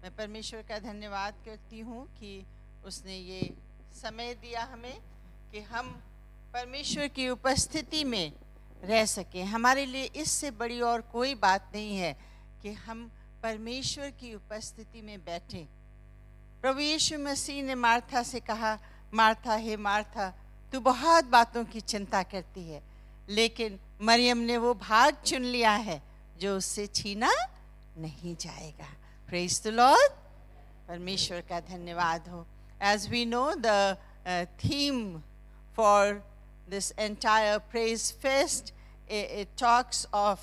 मैं परमेश्वर का धन्यवाद करती हूँ कि उसने ये समय दिया हमें कि हम परमेश्वर की उपस्थिति में रह सकें। हमारे लिए इससे बड़ी और कोई बात नहीं है कि हम परमेश्वर की उपस्थिति में बैठें। प्रभु यीशु मसीह ने मार्था से कहा, मार्था हे मार्था, तू बहुत बातों की चिंता करती है, लेकिन मरियम ने वो भाग चुन लिया है जो उससे छीना नहीं जाएगा। Praise the Lord. परमेश्वर का धन्यवाद हो। As we know, the theme for this entire praise fest, it talks of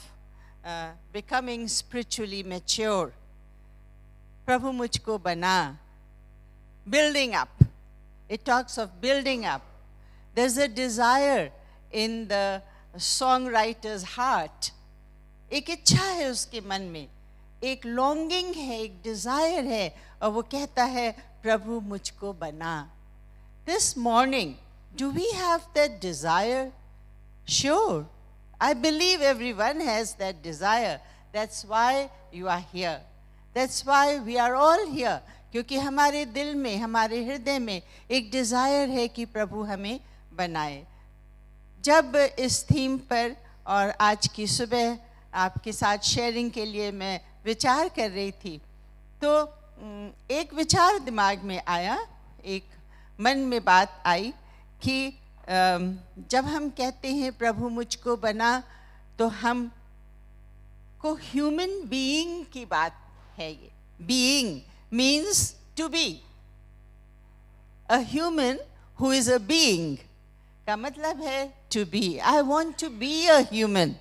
becoming spiritually mature. प्रभु मुझको बना, building up. It talks of building up. There's a desire in the songwriter's heart. एक इच्छा है उसके मन में, एक longing है, एक desire है, और वो कहता है प्रभु मुझको बना। This morning, do we have that desire? Sure. I believe everyone has that desire. That's why you are here. That's why we are all here. क्योंकि हमारे दिल में, हमारे हृदय में एक डिज़ायर है कि प्रभु हमें बनाए। जब इस थीम पर और आज की सुबह आपके साथ शेयरिंग के लिए मैं विचार कर रही थी, तो एक विचार दिमाग में आया, एक मन में बात आई कि जब हम कहते हैं प्रभु मुझको बना, तो हम को ह्यूमन बीइंग की बात है। ये being means to be. A human who is a being का मतलब है to be. I want to be a human.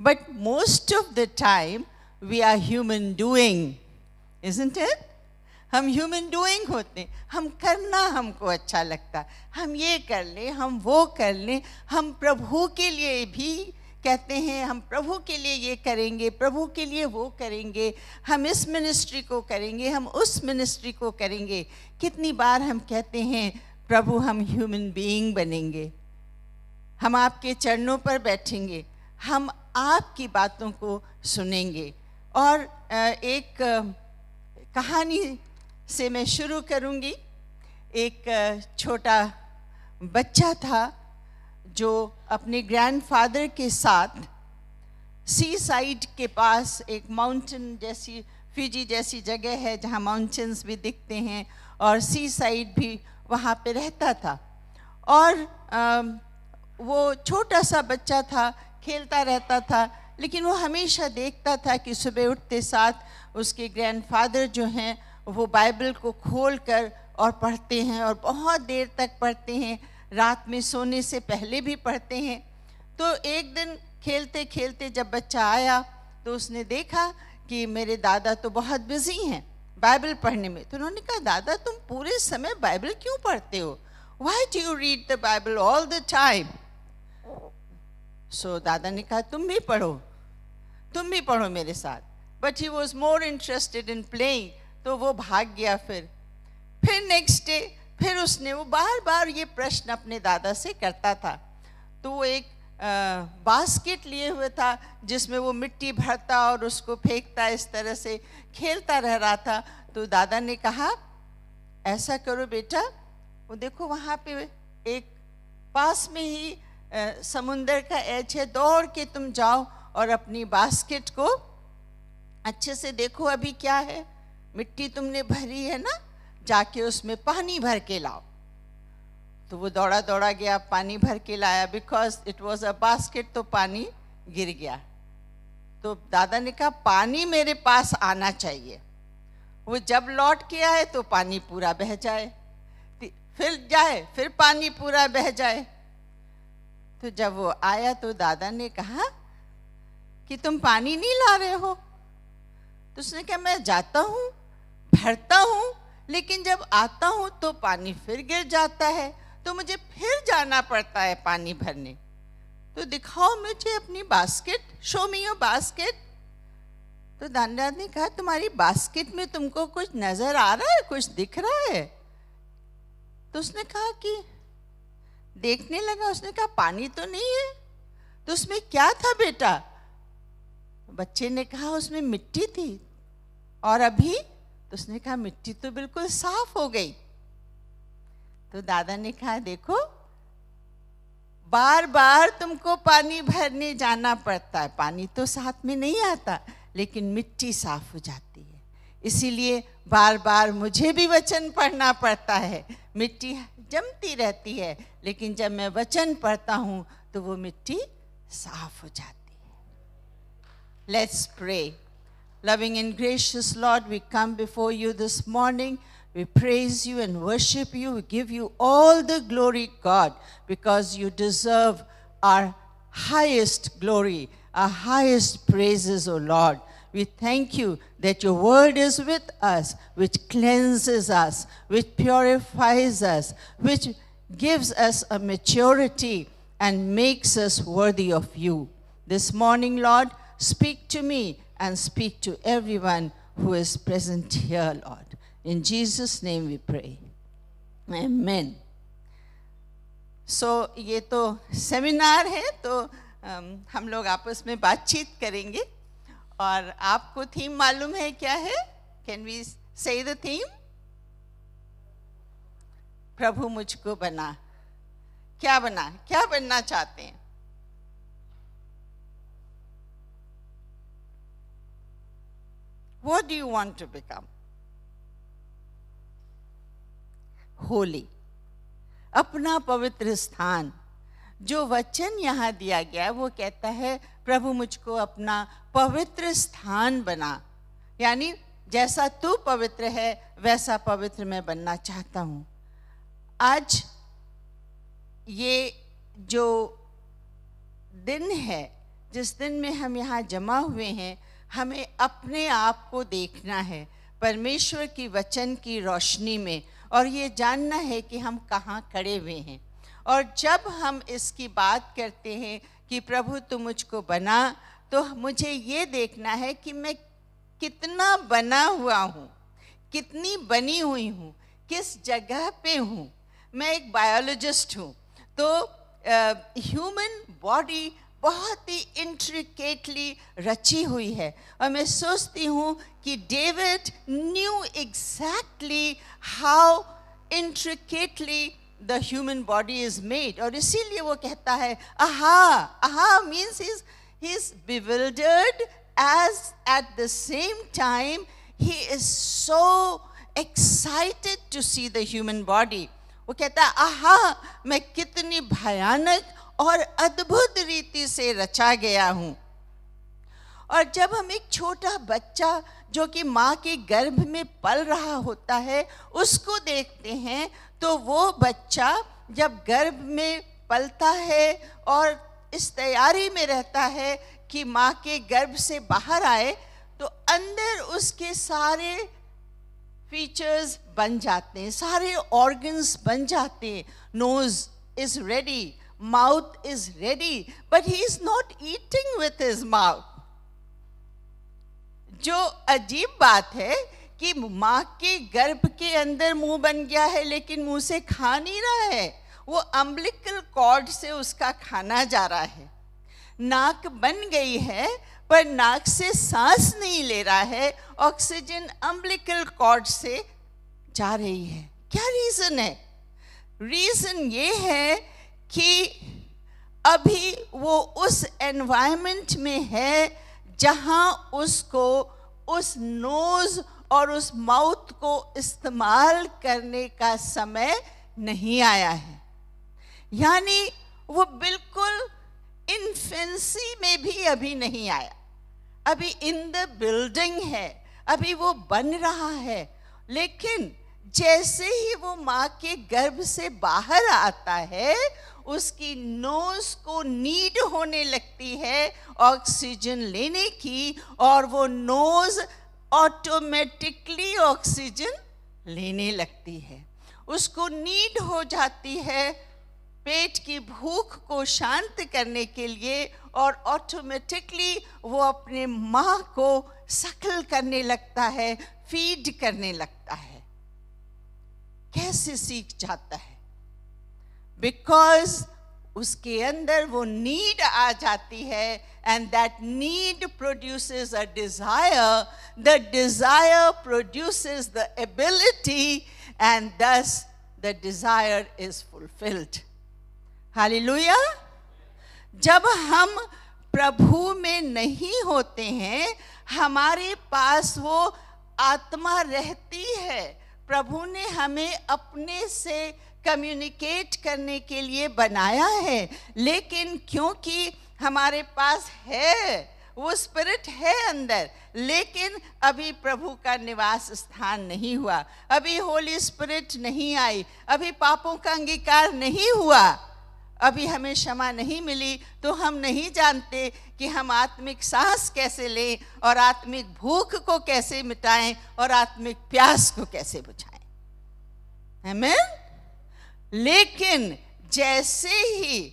But most of the time we are human doing, isn't it? हम human doing होते हैं, हम करना हमको अच्छा लगता, हम ये कर लें, हम वो कर लें, हम प्रभु के लिए भी कहते हैं, हम प्रभु के लिए ये करेंगे, प्रभु के लिए वो करेंगे, हम इस मिनिस्ट्री को करेंगे, हम उस मिनिस्ट्री को करेंगे। कितनी बार हम कहते हैं प्रभु हम ह्यूमन बीइंग बनेंगे, हम आपके चरणों पर बैठेंगे, हम आपकी बातों को सुनेंगे। और एक कहानी से मैं शुरू करूंगी। एक छोटा बच्चा था जो अपने ग्रैंडफादर के साथ सी साइड के पास, एक माउंटेन जैसी, फिजी जैसी जगह है जहाँ माउंटेन्स भी दिखते हैं और सी साइड भी, वहाँ पे रहता था। और वो छोटा सा बच्चा था, खेलता रहता था, लेकिन वो हमेशा देखता था कि सुबह उठते साथ उसके ग्रैंडफादर जो हैं वो बाइबल को खोल कर और पढ़ते हैं, और बहुत देर तक पढ़ते हैं, रात में सोने से पहले भी पढ़ते हैं। तो एक दिन खेलते खेलते जब बच्चा आया तो उसने देखा कि मेरे दादा तो बहुत बिजी हैं बाइबल पढ़ने में। तो उन्होंने कहा, दादा तुम पूरे समय बाइबल क्यों पढ़ते हो? Why do you read the Bible all the time? So दादा ने कहा, तुम भी पढ़ो मेरे साथ। But he was more interested in playing, तो वो भाग गया। फिर नेक्स्ट डे फिर उसने, वो बार बार ये प्रश्न अपने दादा से करता था। तो वो एक बास्केट लिए हुए था जिसमें वो मिट्टी भरता और उसको फेंकता, इस तरह से खेलता रह रहा था। तो दादा ने कहा, ऐसा करो बेटा, वो देखो वहाँ पे एक पास में ही समुंदर का एज है, दौड़ के तुम जाओ और अपनी बास्केट को अच्छे से देखो अभी क्या है, मिट्टी तुमने भरी है ना, जाके उसमें पानी भर के लाओ। तो वो दौड़ा दौड़ा गया, पानी भर के लाया, because it was a basket, तो पानी गिर गया। तो दादा ने कहा, पानी मेरे पास आना चाहिए। वो जब लौट के आए तो पानी पूरा बह जाए, फिर पानी पूरा बह जाए। तो जब वो आया तो दादा ने कहा कि तुम पानी नहीं ला रहे हो? तो उसने कहा, मैं जाता हूँ, भरता हूँ, लेकिन जब आता हूँ तो पानी फिर गिर जाता है, तो मुझे फिर जाना पड़ता है पानी भरने। तो दिखाओ मुझे अपनी basket, show me your basket. तो दादा ने कहा, तुम्हारी बास्केट में तुमको कुछ नजर आ रहा है, कुछ दिख रहा है? तो उसने कहा कि देखने लगा, उसने कहा पानी तो नहीं है। तो उसमें क्या था बेटा? बच्चे ने कहा, उसमें मिट्टी थी और अभी तो उसने कहा मिट्टी तो बिल्कुल साफ हो गई। तो दादा ने कहा देखो, बार बार तुमको पानी भरने जाना पड़ता है, पानी तो साथ में नहीं आता, लेकिन मिट्टी साफ हो जाती है। इसीलिए बार बार मुझे भी वचन पढ़ना पड़ता है। मिट्टी जमती रहती है, लेकिन जब मैं वचन पढ़ता हूँ तो वो मिट्टी साफ हो जाती है। Let's pray. Loving and gracious Lord, we come before you this morning. We praise you and worship you. We give you all the glory, God, because you deserve our highest glory, our highest praises, O Lord. We thank you that your word is with us, which cleanses us, which purifies us, which gives us a maturity and makes us worthy of you. This morning, Lord, speak to me and speak to everyone who is present here, Lord. In Jesus' name we pray. Amen. So, ये तो seminar है, तो हम लोग आपस में बातचीत करेंगे। और आपको थीम मालूम है क्या है? Can we say the theme? प्रभु मुझको बना। क्या बना? क्या बनना चाहते हैं? What do you want to become? Holi, अपना पवित्र स्थान। जो वचन यहाँ दिया गया वो कहता है प्रभु मुझको अपना पवित्र स्थान बना, यानी जैसा तू पवित्र है वैसा पवित्र मैं बनना चाहता हूँ। आज ये जो दिन है, जिस दिन में हम यहाँ जमा हुए हैं, हमें अपने आप को देखना है परमेश्वर की वचन की रोशनी में, और ये जानना है कि हम कहाँ खड़े हुए हैं। और जब हम इसकी बात करते हैं कि प्रभु तू मुझको बना, तो मुझे ये देखना है कि मैं कितना बना हुआ हूँ, कितनी बनी हुई हूँ, किस जगह पे हूँ। मैं एक बायोलॉजिस्ट हूँ, तो ह्यूमन बॉडी बहुत ही इंट्रिकेटली रची हुई है, और मैं सोचती हूँ कि David knew exactly how intricately the human body is made, और इसीलिए वो कहता है aha means he's bewildered, as at the same time he is so excited to see the human body. वो कहता है आहा, मैं कितनी भयानक और अद्भुत रीति से रचा गया हूँ। और जब हम एक छोटा बच्चा जो कि माँ के गर्भ में पल रहा होता है उसको देखते हैं, तो वो बच्चा जब गर्भ में पलता है और इस तैयारी में रहता है कि माँ के गर्भ से बाहर आए, तो अंदर उसके सारे फीचर्स बन जाते हैं, सारे ऑर्गन्स बन जाते हैं। Nose is ready, mouth is ready, but he is not eating with his mouth. जो अजीब बात है कि माँ के गर्भ के अंदर मुंह बन गया है, लेकिन मुंह से खा नहीं रहा है, वो अम्बिलिकल कॉर्ड से उसका खाना जा रहा है। नाक बन गई है पर नाक से सांस नहीं ले रहा है, ऑक्सीजन अम्बिलिकल कॉर्ड से जा रही है। क्या रीजन है? रीजन ये है कि अभी वो उस एनवायरनमेंट में है जहां उसको उस नोज और उस माउथ को इस्तेमाल करने का समय नहीं आया है। यानी वो बिल्कुल इन्फेंसी में भी अभी नहीं आया, अभी इन द बिल्डिंग है, अभी वो बन रहा है। लेकिन जैसे ही वो माँ के गर्भ से बाहर आता है, उसकी नोज को नीड होने लगती है ऑक्सीजन लेने की, और वो नोज ऑटोमेटिकली ऑक्सीजन लेने लगती है। उसको नीड हो जाती है पेट की भूख को शांत करने के लिए, और ऑटोमेटिकली वो अपने माँ को सकल करने लगता है, फीड करने लगता है। कैसे सीख जाता है? बिकॉज उसके अंदर वो नीड आ जाती है, and that need produces a desire. The desire produces the ability, and thus the desire is fulfilled. Hallelujah. जब हम प्रभु में नहीं होते हैं, हमारे पास वो आत्मा रहती है। प्रभु ने हमें अपने से कम्युनिकेट करने के लिए बनाया है, लेकिन क्योंकि हमारे पास है, वो स्पिरिट है अंदर, लेकिन अभी प्रभु का निवास स्थान नहीं हुआ, अभी होली स्पिरिट नहीं आई, अभी पापों का अंगीकार नहीं हुआ, अभी हमें क्षमा नहीं मिली, तो हम नहीं जानते कि हम आत्मिक सांस कैसे लें और आत्मिक भूख को कैसे मिटाएं और आत्मिक प्यास को कैसे बुझाएं। आमीन। लेकिन जैसे ही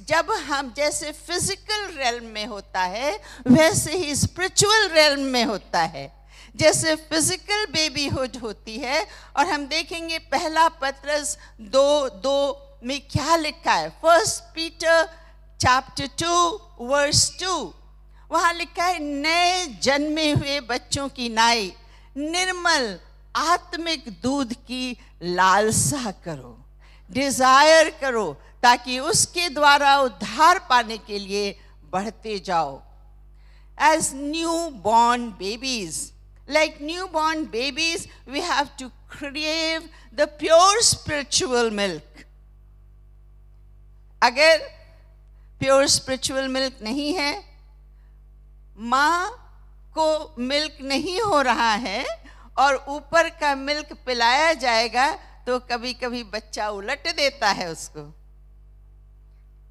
जब हम जैसे फिजिकल रेल्म में होता है, वैसे ही स्पिरिचुअल रेल्म में होता है। जैसे फिजिकल बेबीहुड होती है, और हम देखेंगे पहला पत्रस 2:2 में क्या लिखा है। 1 Peter chapter 2 verse 2, वहां लिखा है, नए जन्मे हुए बच्चों की नाई निर्मल आत्मिक दूध की लालसा करो, डिजायर करो, ताकि उसके द्वारा उद्धार पाने के लिए बढ़ते जाओ। As newborn babies, like newborn babies, we have to crave the pure spiritual milk. अगर प्योर स्पिरिचुअल मिल्क नहीं है, माँ को मिल्क नहीं हो रहा है और ऊपर का मिल्क पिलाया जाएगा, तो कभी कभी बच्चा उलट देता है, उसको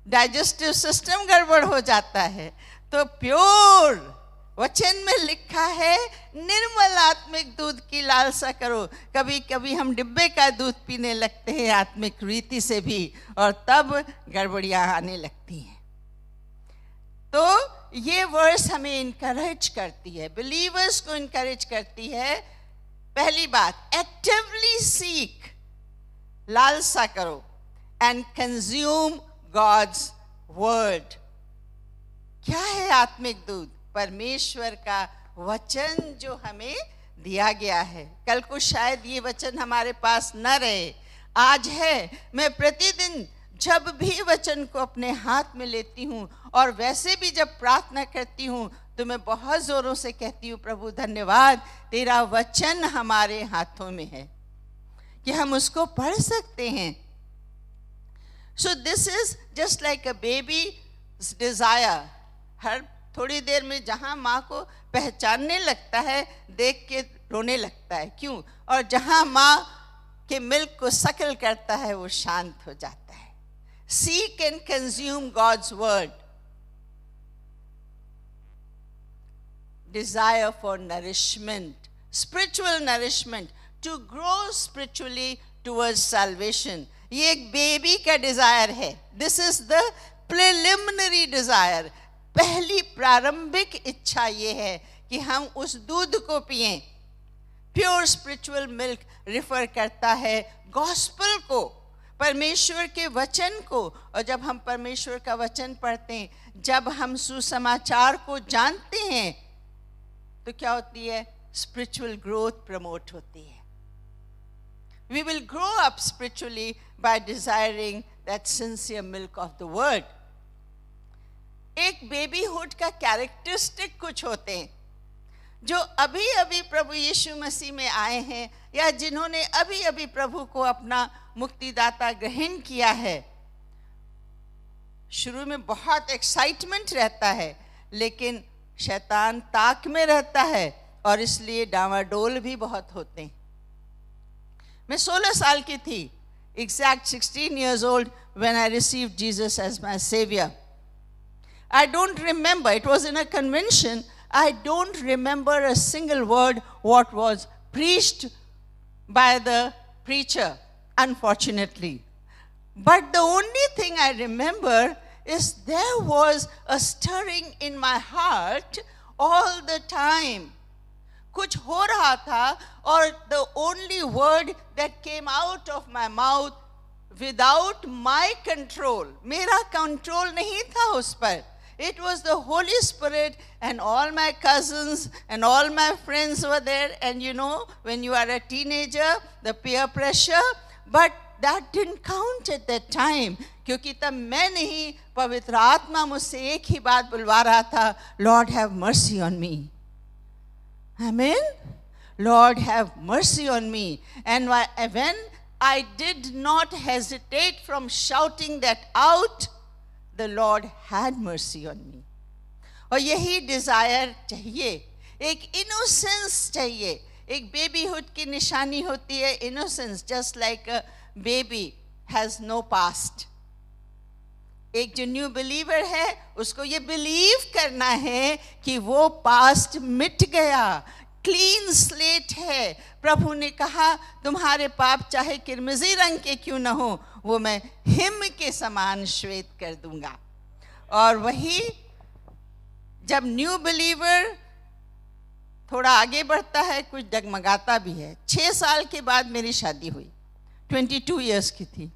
डाइजेस्टिव सिस्टम गड़बड़ हो जाता है। तो प्योर वचन में लिखा है, निर्मल आत्मिक दूध की लालसा करो। कभी कभी हम डिब्बे का दूध पीने लगते हैं आत्मिक रीति से भी, और तब गड़बड़ियां आने लगती हैं। तो ये वर्स हमें इनकरेज करती है, बिलीवर्स को इनकरेज करती है। पहली बात, एक्टिवली सीक, लालसा करो, एंड कंज्यूम गॉड्स वर्ड। क्या है आत्मिक दूध? परमेश्वर का वचन जो हमें दिया गया है। कल को शायद ये वचन हमारे पास न रहे, आज है। मैं प्रतिदिन जब भी वचन को अपने हाथ में लेती हूँ, और वैसे भी जब प्रार्थना करती हूँ, तो मैं बहुत जोरों से कहती हूँ, प्रभु धन्यवाद, तेरा वचन हमारे हाथों में है कि हम उसको पढ़ सकते हैं। So this is just like a baby desire. हर थोड़ी देर में जहाँ माँ को पहचानने लगता है, देख के रोने लगता है। क्यों? और जहाँ माँ के मिल्क को सकल करता है, वो शांत हो जाता है। Seek and consume God's word. Desire for nourishment, spiritual nourishment, to grow spiritually towards salvation. ये एक बेबी का डिजायर है. This is the preliminary desire. पहली प्रारंभिक इच्छा ये है कि हम उस दूध को पिएं. प्योर स्पिरिचुअल मिल्क रिफर करता है गॉस्पेल को, परमेश्वर के वचन को. और जब हम परमेश्वर का वचन पढ़ते हैं, जब हम सुसमाचार को जानते हैं, तो क्या होती है? स्पिरिचुअल ग्रोथ प्रमोट होती है. We will grow up spiritually by desiring that sincere milk of the word. एक बेबीहुड का कैरेक्टरिस्टिक कुछ होते हैं जो अभी अभी प्रभु यीशु मसीह में आए हैं, या जिन्होंने अभी अभी प्रभु को अपना मुक्तिदाता ग्रहण किया है. शुरू में बहुत एक्साइटमेंट रहता है, लेकिन शैतान ताक में रहता है और इसलिए डावाडोल भी बहुत होते हैं. मैं 16 साल की थी, exact 16 years old when I received Jesus as my savior. I don't remember, it was in a convention, I don't remember a single word what was preached by the preacher, unfortunately. But the only thing I remember is there was a stirring in my heart all the time. कुछ हो रहा था, और the only word that came out of my mouth without my control, मेरा control नहीं था उस पर. It was the Holy Spirit, and all my cousins and all my friends were there. And you know, when you are a teenager, the peer pressure, but that didn't count at that time. क्योंकि तब मैं नहीं, पवित्र आत्मा मुझसे एक ही बात बुलवा रहा था, Lord have mercy on me. Amen. Lord have mercy on me. And when I did not hesitate from shouting that out, the Lord had mercy on me. और यही डिजायर चाहिए, एक इनोसेंस चाहिए. एक बेबीहुड की निशानी होती है innocence, just like a baby has no past. एक जो न्यू बिलीवर है उसको ये बिलीव करना है कि वो पास्ट मिट गया, क्लीन स्लेट है. प्रभु ने कहा तुम्हारे पाप चाहे किरमिजी रंग के क्यों न हो, वो मैं हिम के समान श्वेत कर दूंगा. और वही जब न्यू बिलीवर थोड़ा आगे बढ़ता है, कुछ डगमगाता भी है. 6 साल के बाद मेरी शादी हुई, 22 इयर्स की थी.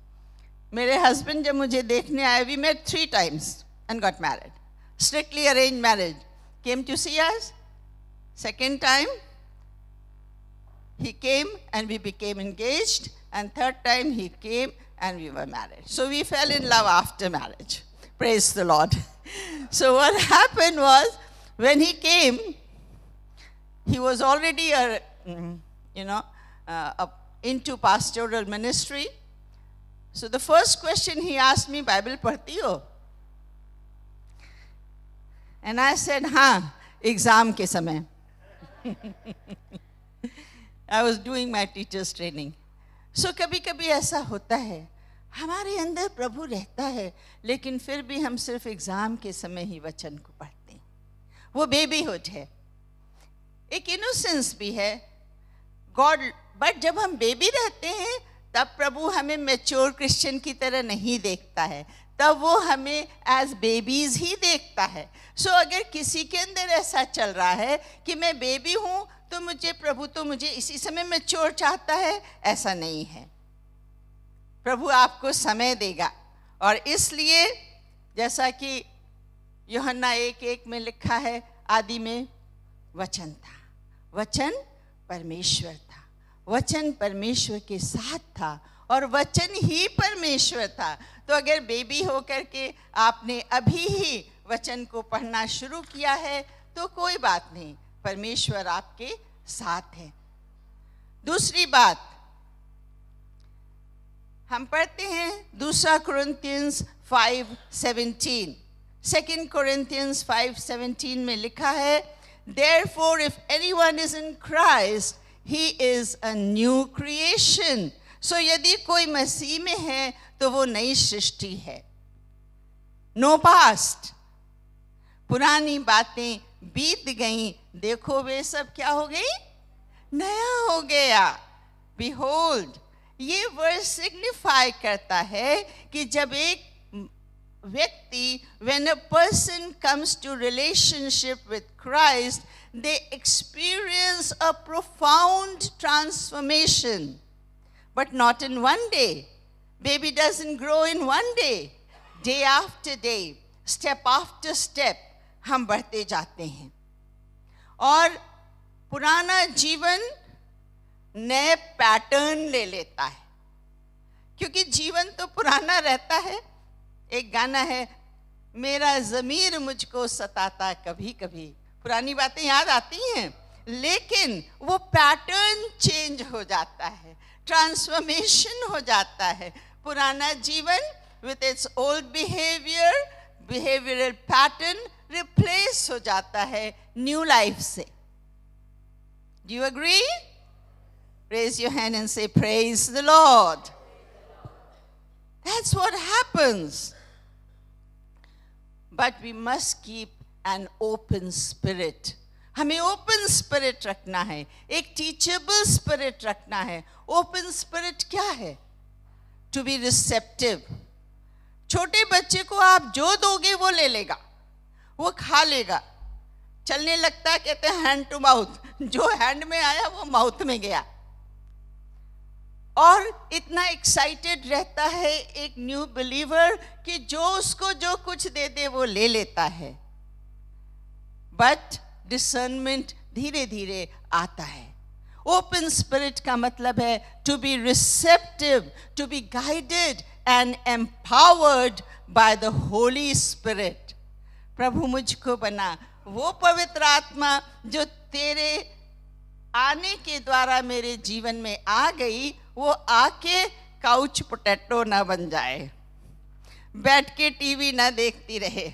मेरे हस्बैंड जब मुझे देखने आए, we met 3 times and got married, strictly arranged marriage. Came to see us. Second time he came and we became engaged, and third time he came and we were married. So we fell in love after marriage. Praise the Lord. So what happened was, when he came, he was already into pastoral ministry. So the first question he asked me, Bible पढ़ती हो? And I said, हाँ, exam के समय. I was doing my teacher's training. So कभी कभी ऐसा होता है, हमारे अंदर प्रभु रहता है, लेकिन फिर भी हम सिर्फ एग्जाम के समय ही वचन को पढ़ते हैं. वो बेबीहुड है, एक इनोसेंस भी है गॉड. बट जब हम बेबी रहते हैं तब प्रभु हमें मैच्योर क्रिश्चियन की तरह नहीं देखता है, तब वो हमें एज बेबीज ही देखता है. सो अगर किसी के अंदर ऐसा चल रहा है कि मैं बेबी हूँ तो मुझे प्रभु तो मुझे इसी समय मैच्योर चाहता है, ऐसा नहीं है. प्रभु आपको समय देगा. और इसलिए जैसा कि यूहन्ना 1:1 में लिखा है, आदि में वचन था, वचन परमेश्वर था, वचन परमेश्वर के साथ था और वचन ही परमेश्वर था. तो अगर बेबी होकर के आपने अभी ही वचन को पढ़ना शुरू किया है तो कोई बात नहीं, परमेश्वर आपके साथ है. दूसरी बात हम पढ़ते हैं 2 Corinthians 5:17. 2 Corinthians 5:17 में लिखा है, Therefore if anyone is in Christ, he is a new creation. So यदि कोई मसीह में है तो वो नई सृष्टि है. No past, पुरानी बातें बीत गईं, देखो वे सब क्या हो गई, नया हो गया. Behold, ये वर्ड सिग्निफाई करता है कि जब एक व्यक्ति, when a person comes to relationship with Christ, they experience a profound transformation, but not in one day. Baby doesn't grow in one day. Day after day, step after step, हम बढ़ते जाते हैं. और पुराना जीवन नए पैटर्न ले लेता है, क्योंकि जीवन तो पुराना रहता है. एक गाना है, मेरा ज़मीर मुझको सताता कभी कभी. पुरानी बातें याद आती हैं, लेकिन वो पैटर्न चेंज हो जाता है, ट्रांसफॉर्मेशन हो जाता है. पुराना जीवन with its old behavioral pattern replace हो जाता है न्यू लाइफ से. Do you agree? Raise your hand and say, Praise the Lord. That's what happens. But we must keep an open spirit. हमें ओपन स्पिरिट रखना है, एक teachable spirit रखना है. ओपन स्पिरिट क्या है? To be receptive. छोटे बच्चे को आप जो दोगे वो ले लेगा, वो खा लेगा. चलने लगता है, कहते हैं हैंड टू माउथ, जो हैंड में आया वो माउथ में गया. और इतना एक्साइटेड रहता है एक न्यू बिलीवर कि जो उसको जो कुछ दे दे वो ले लेता है, बट डिसर्नमेंट धीरे धीरे आता है। ओपन स्पिरिट का मतलब है to be receptive, to be guided and empowered by the Holy Spirit. प्रभु मुझको बना वो पवित्र आत्मा जो तेरे आने के द्वारा मेरे जीवन में आ गई, वो आके काउच पोटैटो ना बन जाए, बैठ के टीवी ना देखती रहे,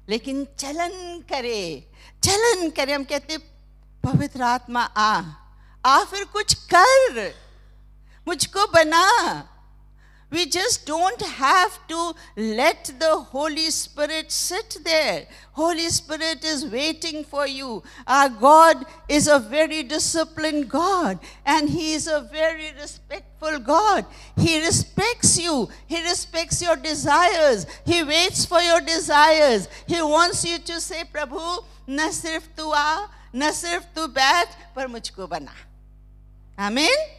लेकिन चलन करे, चलन करे। हम कहते पवित्र आत्मा आ फिर कुछ कर, मुझको बना। We just don't have to let the Holy Spirit sit there. Holy Spirit is waiting for you. Our God is a very disciplined God, and He is a very respectful God. He respects you. He respects your desires. He waits for your desires. He wants you to say, प्रभु न सिर्फ तू आ, न सिर्फ तू बैठ, पर मुझको बना। आमीन।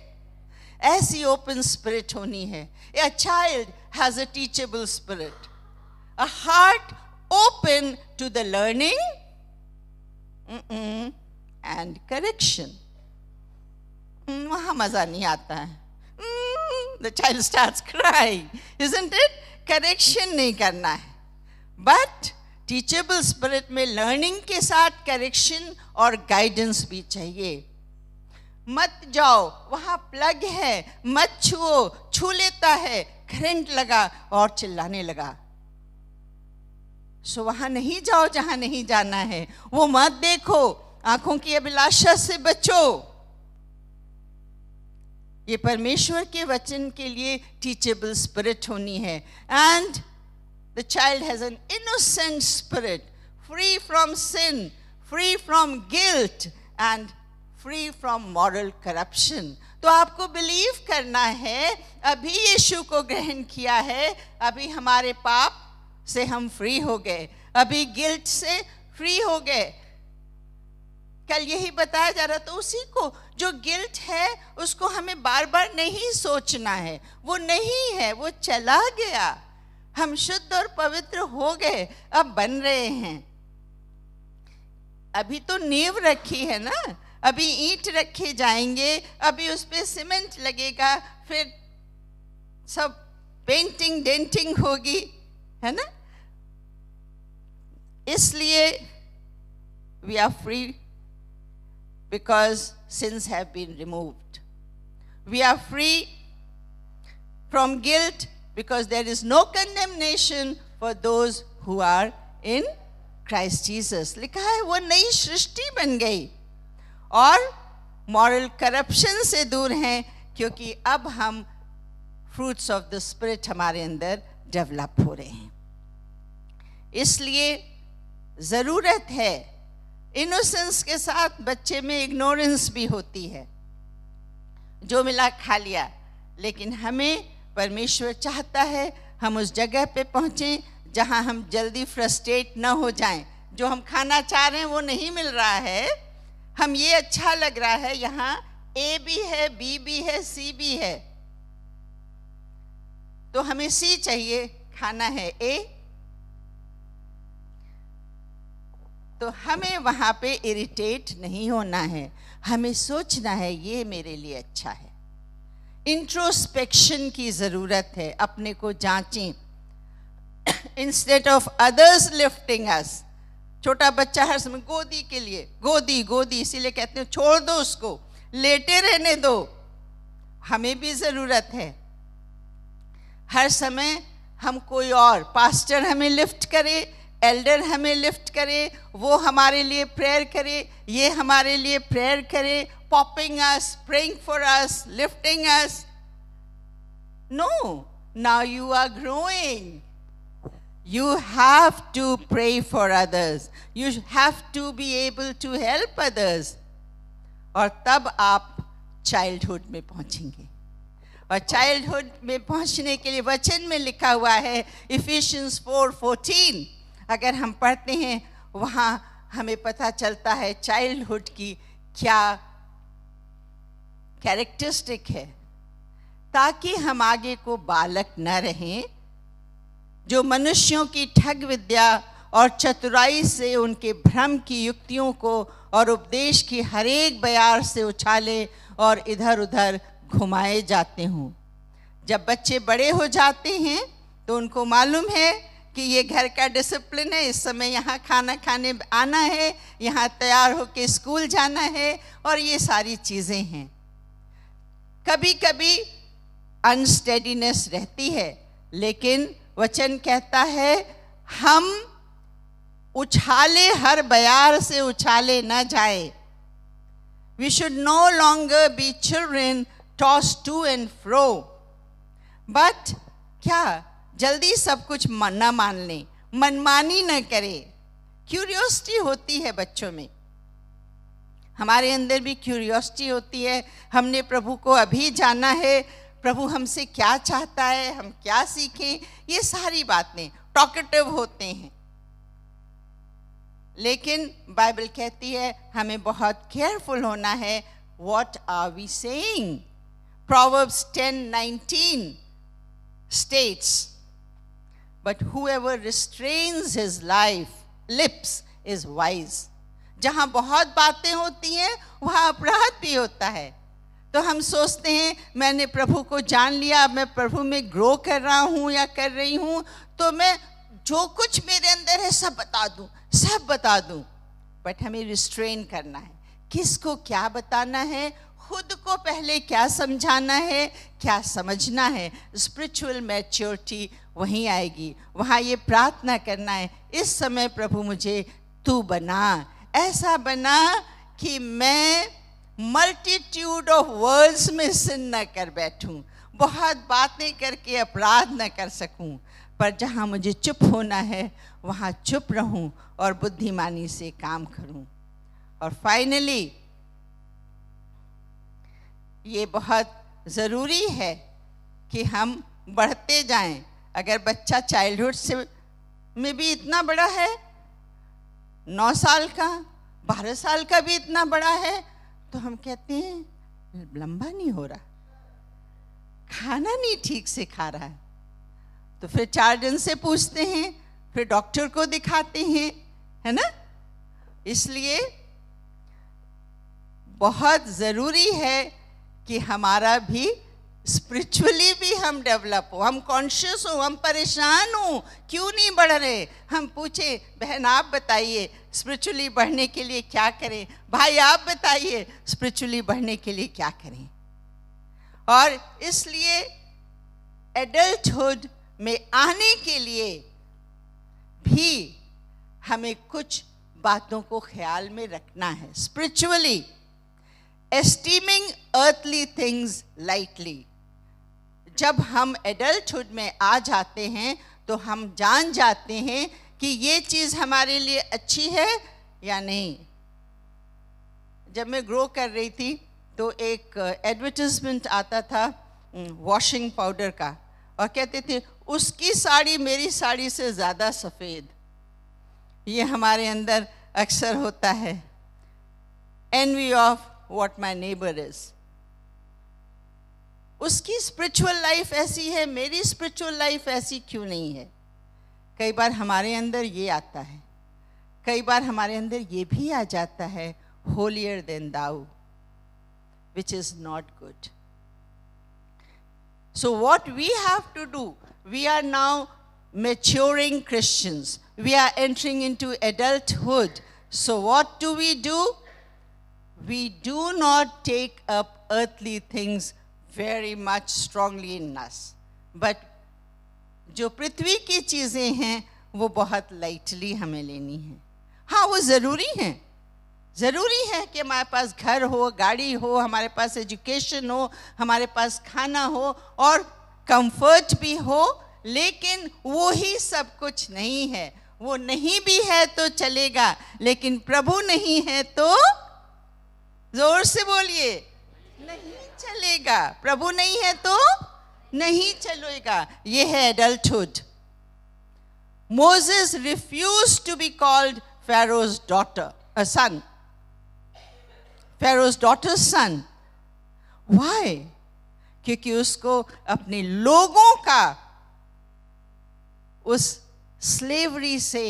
ऐसी ओपन स्पिरिट होनी है। A child has a teachable spirit, a heart open to the learning and correction. वहाँ मजा नहीं आता है। The child starts crying, isn't it? Correction नहीं करना है। But teachable spirit में learning के साथ correction और guidance भी चाहिए। मत जाओ, वहां प्लग है, मत छुओ, छू लेता है, करंट लगा और चिल्लाने लगा। सो वहां नहीं जाओ जहां नहीं जाना है, वो मत देखो, आंखों की अभिलाषा से बचो। ये परमेश्वर के वचन के लिए टीचेबल स्पिरिट होनी है। And the child has an innocent spirit, free from sin, free from guilt and free from moral corruption. तो आपको बिलीव करना है, अभी यीशु को ग्रहण किया है, अभी हमारे पाप से हम फ्री हो गए, अभी गिल्ट से फ्री हो गए। कल यही बताया जा रहा, तो उसी को जो गिल्ट है उसको हमें बार बार नहीं सोचना है, वो नहीं है, वो चला गया। हम शुद्ध और पवित्र हो गए, अब बन रहे हैं। अभी तो नींव रखी है ना, अभी ईंट रखे जाएंगे, अभी उस पे सीमेंट लगेगा, फिर सब पेंटिंग डेंटिंग होगी, है ना। इसलिए we are free because sins have been removed. We are free from guilt because there is no condemnation for those who are in Christ Jesus. लिखा है वो नई सृष्टि बन गई और मॉरल करप्शन से दूर हैं, क्योंकि अब हम फ्रूट्स ऑफ द स्पिरिट हमारे अंदर डेवलप हो रहे हैं। इसलिए ज़रूरत है, इनोसेंस के साथ बच्चे में इग्नोरेंस भी होती है, जो मिला खा लिया। लेकिन हमें परमेश्वर चाहता है हम उस जगह पे पहुँचें जहाँ हम जल्दी फ्रस्ट्रेट ना हो जाएं। जो हम खाना चाह रहे हैं वो नहीं मिल रहा है, हम ये अच्छा लग रहा है, यहाँ ए भी है, बी भी है, सी भी है, तो हमें सी चाहिए, खाना है ए। तो हमें वहाँ पे इरिटेट नहीं होना है, हमें सोचना है ये मेरे लिए अच्छा है। इंट्रोस्पेक्शन की ज़रूरत है, अपने को जांचें इंस्टेड ऑफ अदर्स लिफ्टिंग अस। छोटा बच्चा हर समय गोदी के लिए, गोदी गोदी, इसीलिए कहते हैं छोड़ दो उसको, लेटे रहने दो। हमें भी ज़रूरत है हर समय हम कोई और, पास्टर हमें लिफ्ट करे, एल्डर हमें लिफ्ट करे, वो हमारे लिए प्रेयर करे, ये हमारे लिए प्रेयर करे, popping us, praying for us, lifting us. No, now you are growing, you have to pray for others, you have to be able to help others, और तब आप चाइल्डहुड में पहुंचेंगे। और चाइल्डहुड में पहुंचने के लिए वचन में लिखा हुआ है इफिशियंस 4:14, अगर हम पढ़ते हैं वहाँ हमें पता चलता है चाइल्डहुड की क्या कैरेक्टरिस्टिक है। ताकि हम आगे को बालक न रहें, जो मनुष्यों की ठग विद्या और चतुराई से उनके भ्रम की युक्तियों को और उपदेश की हरेक बयार से उछाले और इधर उधर घुमाए जाते हों। जब बच्चे बड़े हो जाते हैं तो उनको मालूम है कि ये घर का डिसिप्लिन है, इस समय यहाँ खाना खाने आना है, यहाँ तैयार होके स्कूल जाना है, और ये सारी चीज़ें हैं। कभी कभी अनस्टेडीनेस रहती है, लेकिन वचन कहता है हम उछाले हर बयार से उछाले न जाए। We should no longer be children tossed to and fro. But क्या जल्दी सब कुछ न मान लें, मनमानी न करें। क्यूरियोसिटी होती है बच्चों में, हमारे अंदर भी क्यूरियोसिटी होती है। हमने प्रभु को अभी जाना है, प्रभु हमसे क्या चाहता है, हम क्या सीखें, ये सारी बातें टॉकेटिव होते हैं। लेकिन बाइबल कहती है हमें बहुत केयरफुल होना है। What are we saying? Proverbs 10:19 states, but whoever restrains his lips is wise. जहाँ बहुत बातें होती हैं वहाँ अपराध भी होता है। तो हम सोचते हैं मैंने प्रभु को जान लिया, अब मैं प्रभु में ग्रो कर रहा हूँ या कर रही हूँ, तो मैं जो कुछ मेरे अंदर है सब बता दूँ। बट हमें रिस्ट्रेन करना है। किसको क्या बताना है, खुद को पहले क्या समझाना है, क्या समझना है। स्पिरिचुअल मैच्योरिटी वहीं आएगी। वहाँ ये प्रार्थना करना है, इस समय प्रभु मुझे तू बना, ऐसा बना कि मैं मल्टीट्यूड ऑफ वर्ड्स में सिन न कर बैठूं, बहुत बातें करके अपराध न कर सकूं, पर जहाँ मुझे चुप होना है वहाँ चुप रहूं और बुद्धिमानी से काम करूं। और फाइनली ये बहुत ज़रूरी है कि हम बढ़ते जाएं। अगर बच्चा चाइल्डहुड से में भी इतना बड़ा है, 9 साल का, 12 साल का भी इतना बड़ा है, तो हम कहते हैं लंबा नहीं हो रहा, खाना नहीं ठीक से खा रहा है। तो फिर 4 दिन से पूछते हैं, फिर डॉक्टर को दिखाते हैं, है ना। इसलिए बहुत ज़रूरी है कि हमारा भी स्पिरिचुअली भी हम डेवलप हो, हम कॉन्शियस हो, हम परेशान हो, क्यों नहीं बढ़ रहे। हम पूछे बहन आप बताइए स्पिरिचुअली बढ़ने के लिए क्या करें, भाई आप बताइए स्पिरिचुअली बढ़ने के लिए क्या करें। और इसलिए एडल्टहुड में आने के लिए भी हमें कुछ बातों को ख्याल में रखना है। Spiritually esteeming earthly things lightly. जब हम एडल्टहुड में आ जाते हैं तो हम जान जाते हैं कि ये चीज़ हमारे लिए अच्छी है या नहीं। जब मैं ग्रो कर रही थी तो एक एडवर्टाइजमेंट आता था वॉशिंग पाउडर का, और कहते थे उसकी साड़ी मेरी साड़ी से ज़्यादा सफ़ेद। ये हमारे अंदर अक्सर होता है, envy of what my neighbour is. उसकी स्पिरिचुअल लाइफ ऐसी है, मेरी स्पिरिचुअल लाइफ ऐसी क्यों नहीं है। कई बार हमारे अंदर ये आता है, कई बार हमारे अंदर ये भी आ जाता है holier then Dau, which is not good. So what we have to do, we are now maturing Christians, we are entering into adulthood. So what do? We do not take up earthly things very much strongly in us, but जो पृथ्वी की चीज़ें हैं वो बहुत lightly हमें लेनी है। हाँ, वो ज़रूरी हैं, ज़रूरी है कि हमारे पास घर हो, गाड़ी हो, हमारे पास एजुकेशन हो, हमारे पास खाना हो और कंफर्ट भी हो, लेकिन वो ही सब कुछ नहीं है। वो नहीं भी है तो चलेगा, लेकिन प्रभु नहीं है तो जोर से बोलिए, नहीं चलेगा। प्रभु नहीं है तो नहीं चलेगा। ये है adulthood. Moses refused to be called Pharaoh's son. Pharaoh's daughter's son. Why? क्योंकि उसको अपने लोगों का उस स्लेवरी से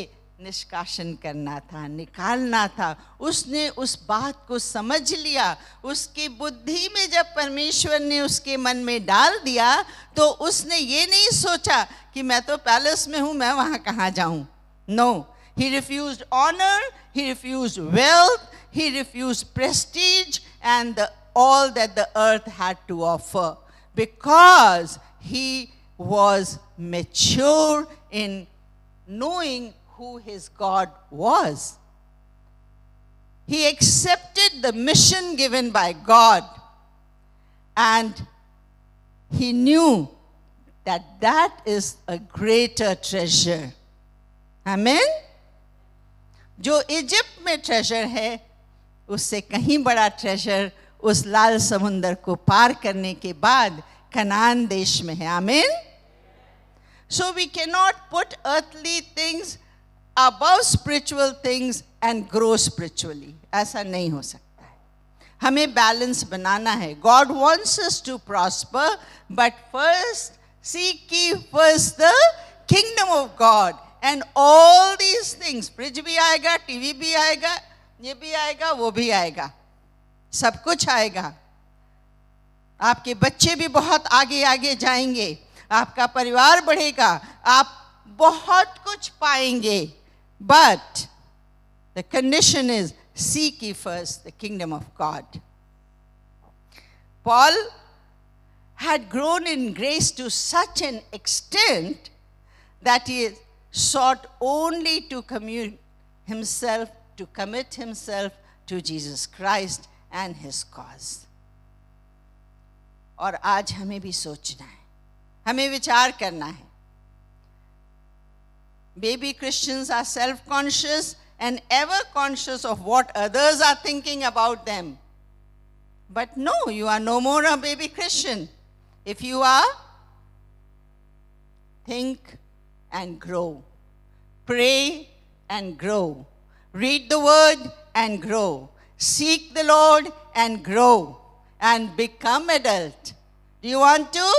निष्कासन करना था, निकालना था। उसने उस बात को समझ लिया। उसकी बुद्धि में जब परमेश्वर ने उसके मन में डाल दिया तो उसने ये नहीं सोचा कि मैं तो पैलेस में हूं, मैं वहां कहां जाऊं। No, he refused honor, he refused wealth, he refused prestige and all that the earth had to offer, because he was mature in knowing who his God was. He accepted the mission given by God, and he knew that that is a greater treasure. Amen? जो Egypt में treasure है उससे कहीं बड़ा treasure उस लाल समुंदर को पार करने के बाद कनान देश में है. आमीन. So we cannot put earthly things above spiritual things and grow spiritually. ऐसा नहीं हो सकता है. हमें बैलेंस बनाना है. God wants us to prosper, but first seek ye first the kingdom of God, and all these things, fridge भी आएगा, TV भी आएगा, ये भी आएगा, वो भी आएगा, सब कुछ आएगा. आपके बच्चे भी बहुत आगे आगे जाएंगे, आपका परिवार बढ़ेगा, आप बहुत कुछ पाएंगे. But the condition is seek ye first the kingdom of God. Paul had grown in grace to such an extent that he sought only to commit himself to Jesus Christ and his cause. और आज हमें भी सोचना है, हमें विचार करना है. Baby Christians are self-conscious and ever conscious of what others are thinking about them. But no, you are no more a baby Christian. If you are, think and grow. Pray and grow. Read the word and grow. Seek the Lord and grow. And become adult. Do you want to?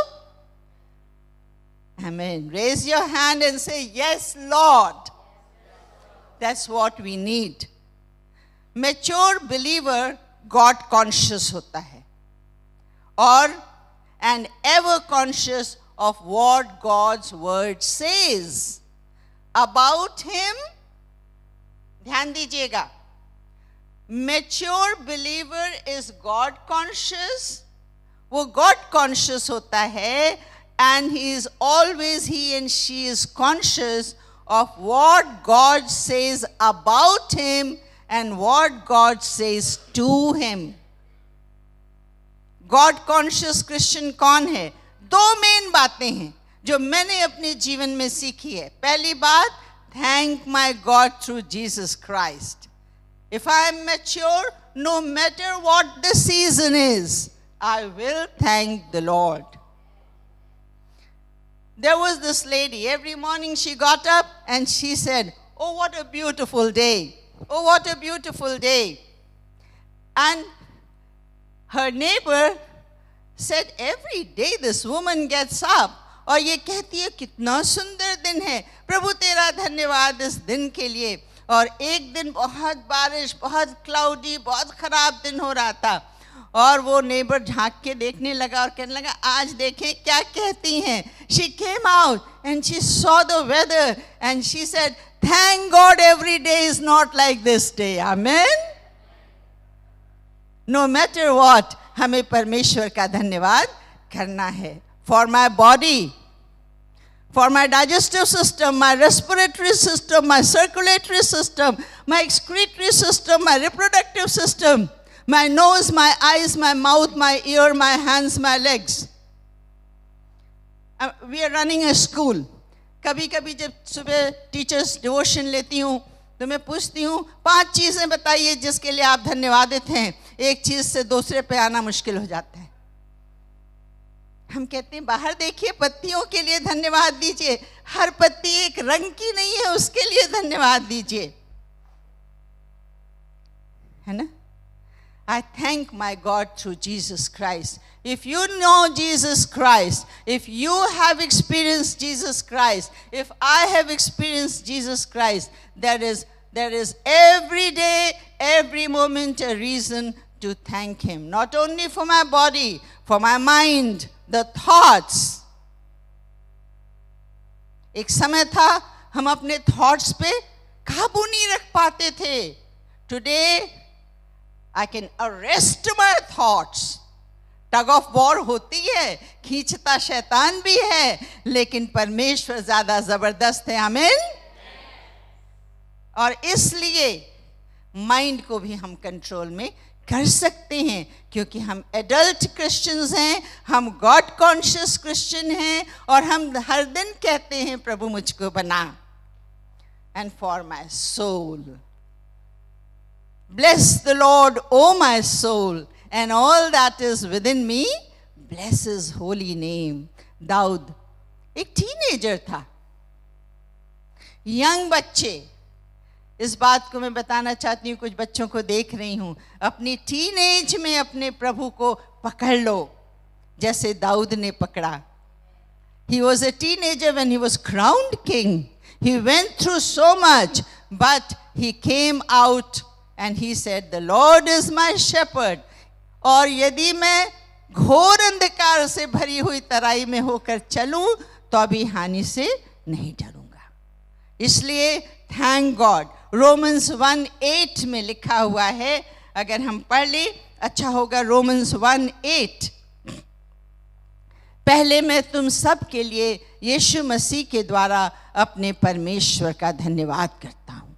Amen. Raise your hand and say, yes, Lord. That's what we need. Mature believer God conscious होता है और and ever conscious of what God's word says about him. ध्यान दीजिएगा. Mature believer is God conscious. वो God conscious होता है, and he and she is conscious of what God says about him and what God says to him. God conscious Christian कौन है? दो main बातें हैं जो मैंने अपने जीवन में सीखी है. पहली बात, thank my God through Jesus Christ. If I am mature, no matter what the season is, I will thank the Lord. There was this lady, every morning she got up and she said, oh, what a beautiful day. Oh, what a beautiful day. And her neighbor said, every day this woman gets up और ये कहती है कितना सुंदर दिन है, प्रभु तेरा धन्यवाद इस दिन के लिए. और एक दिन बहुत बारिश, बहुत क्लाउडी, बहुत खराब दिन हो रहा था और वो नेबर झांक के देखने लगा और कहने लगा, आज देखें क्या कहती हैं. She came out and she saw the weather and she said, thank God every day is not like this day. Amen. No matter what, हमें परमेश्वर का धन्यवाद करना है. For my body, for my digestive system, my respiratory system, my circulatory system, my excretory system, my reproductive system, my nose, my eyes, my mouth, my ear, my hands, my legs. We are running a school. कभी कभी जब सुबह teachers devotion लेती हूँ तो मैं पूछती हूँ 5 चीज़ें बताइए जिसके लिए आप धन्यवादित हैं. एक चीज़ से दूसरे पे आना मुश्किल हो जाता है. हम कहते हैं बाहर देखिए, पत्तियों के लिए धन्यवाद दीजिए. हर पत्ती एक रंग की नहीं है, उसके लिए धन्यवाद दीजिए, है ना. I thank my God through Jesus Christ. If you know Jesus Christ, if you have experienced Jesus Christ, if I have experienced Jesus Christ, there is every day, every moment a reason to thank Him. Not only for my body, for my mind, the thoughts. एक समय था हम अपने thoughts पे काबू नहीं रख पाते थे. Today I can arrest my thoughts. Tug of war होती है, खींचता शैतान भी है, लेकिन परमेश्वर ज्यादा जबरदस्त है. आमीन. और इसलिए माइंड को भी हम कंट्रोल में कर सकते हैं, क्योंकि हम एडल्ट क्रिश्चियंस हैं, हम गॉड कॉन्शियस क्रिश्चियन हैं, और हम हर दिन कहते हैं प्रभु मुझको बना. And for my soul, bless the Lord, O my soul, and all that is within me, bless His holy name. दाऊद एक टीनेजर था, यंग बच्चे. इस बात को मैं बताना चाहती हूँ, कुछ बच्चों को देख रही हूँ, अपनी टीनेज में अपने प्रभु को पकड़ लो जैसे दाऊद ने पकड़ा. He was a teenager when he was crowned king. He went through so much, but he came out and he said, the Lord is my shepherd. और यदि मैं घोर अंधकार से भरी हुई तराई में होकर चलूं तो भी हानि से नहीं डरूंगा. इसलिए थैंक गॉड. रोमन्स 1:8 में लिखा हुआ है, अगर हम पढ़ ले अच्छा होगा. रोमन्स 1:8. पहले मैं तुम सब के लिए यीशु मसीह के द्वारा अपने परमेश्वर का धन्यवाद करता हूं.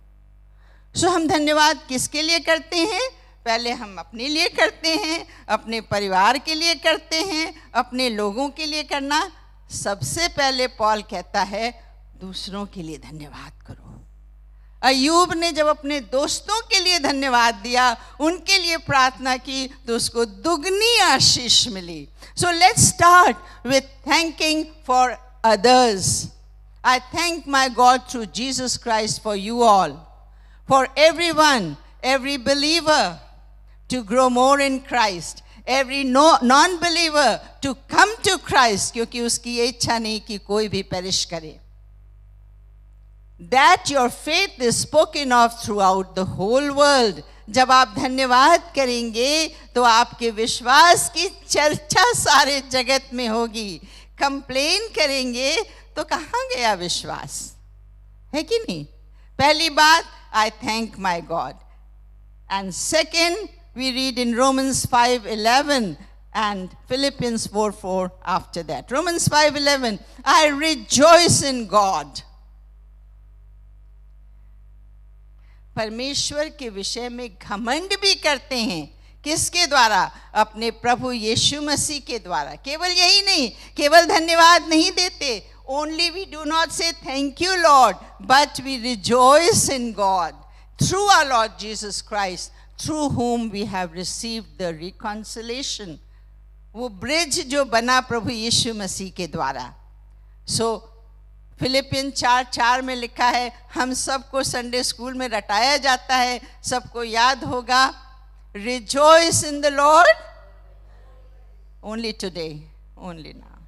सो हम धन्यवाद किसके लिए करते हैं? पहले हम अपने लिए करते हैं, अपने परिवार के लिए करते हैं, अपने लोगों के लिए करना. सबसे पहले पॉल कहता है दूसरों के लिए धन्यवाद करो. अय्यूब ने जब अपने दोस्तों के लिए धन्यवाद दिया, उनके लिए प्रार्थना की, तो उसको दुगनी आशीष मिली. So let's start with thanking for others. I thank my God through Jesus Christ for you all, for everyone, every believer to grow more in Christ, every non-believer to come to Christ, क्योंकि उसकी ये इच्छा नहीं कि कोई भी perish करे. That your faith is spoken of throughout the whole world. जब आप धन्यवाद करेंगे तो आपके विश्वास की चर्चा सारे जगत में होगी. कंप्लेन करेंगे तो कहाँ गया विश्वास, है कि नहीं? पहली बात, I thank my God. And second, we read in Romans 5:11 and Philippians 4:4 after that. Romans 5:11, I rejoice in God. परमेश्वर के विषय में घमंड भी करते हैं. किसके द्वारा? अपने प्रभु यीशु मसीह के द्वारा. केवल यही नहीं, केवल धन्यवाद नहीं देते. Only we do not say thank you Lord, but we rejoice in God through our Lord Jesus Christ, through whom we have received the reconciliation. वो ब्रिज जो बना प्रभु यीशु मसीह के द्वारा. So फिलिपियन 4:4 में लिखा है, हम सबको संडे स्कूल में रटाया जाता है, सबको याद होगा. Rejoice in the Lord only today, only now.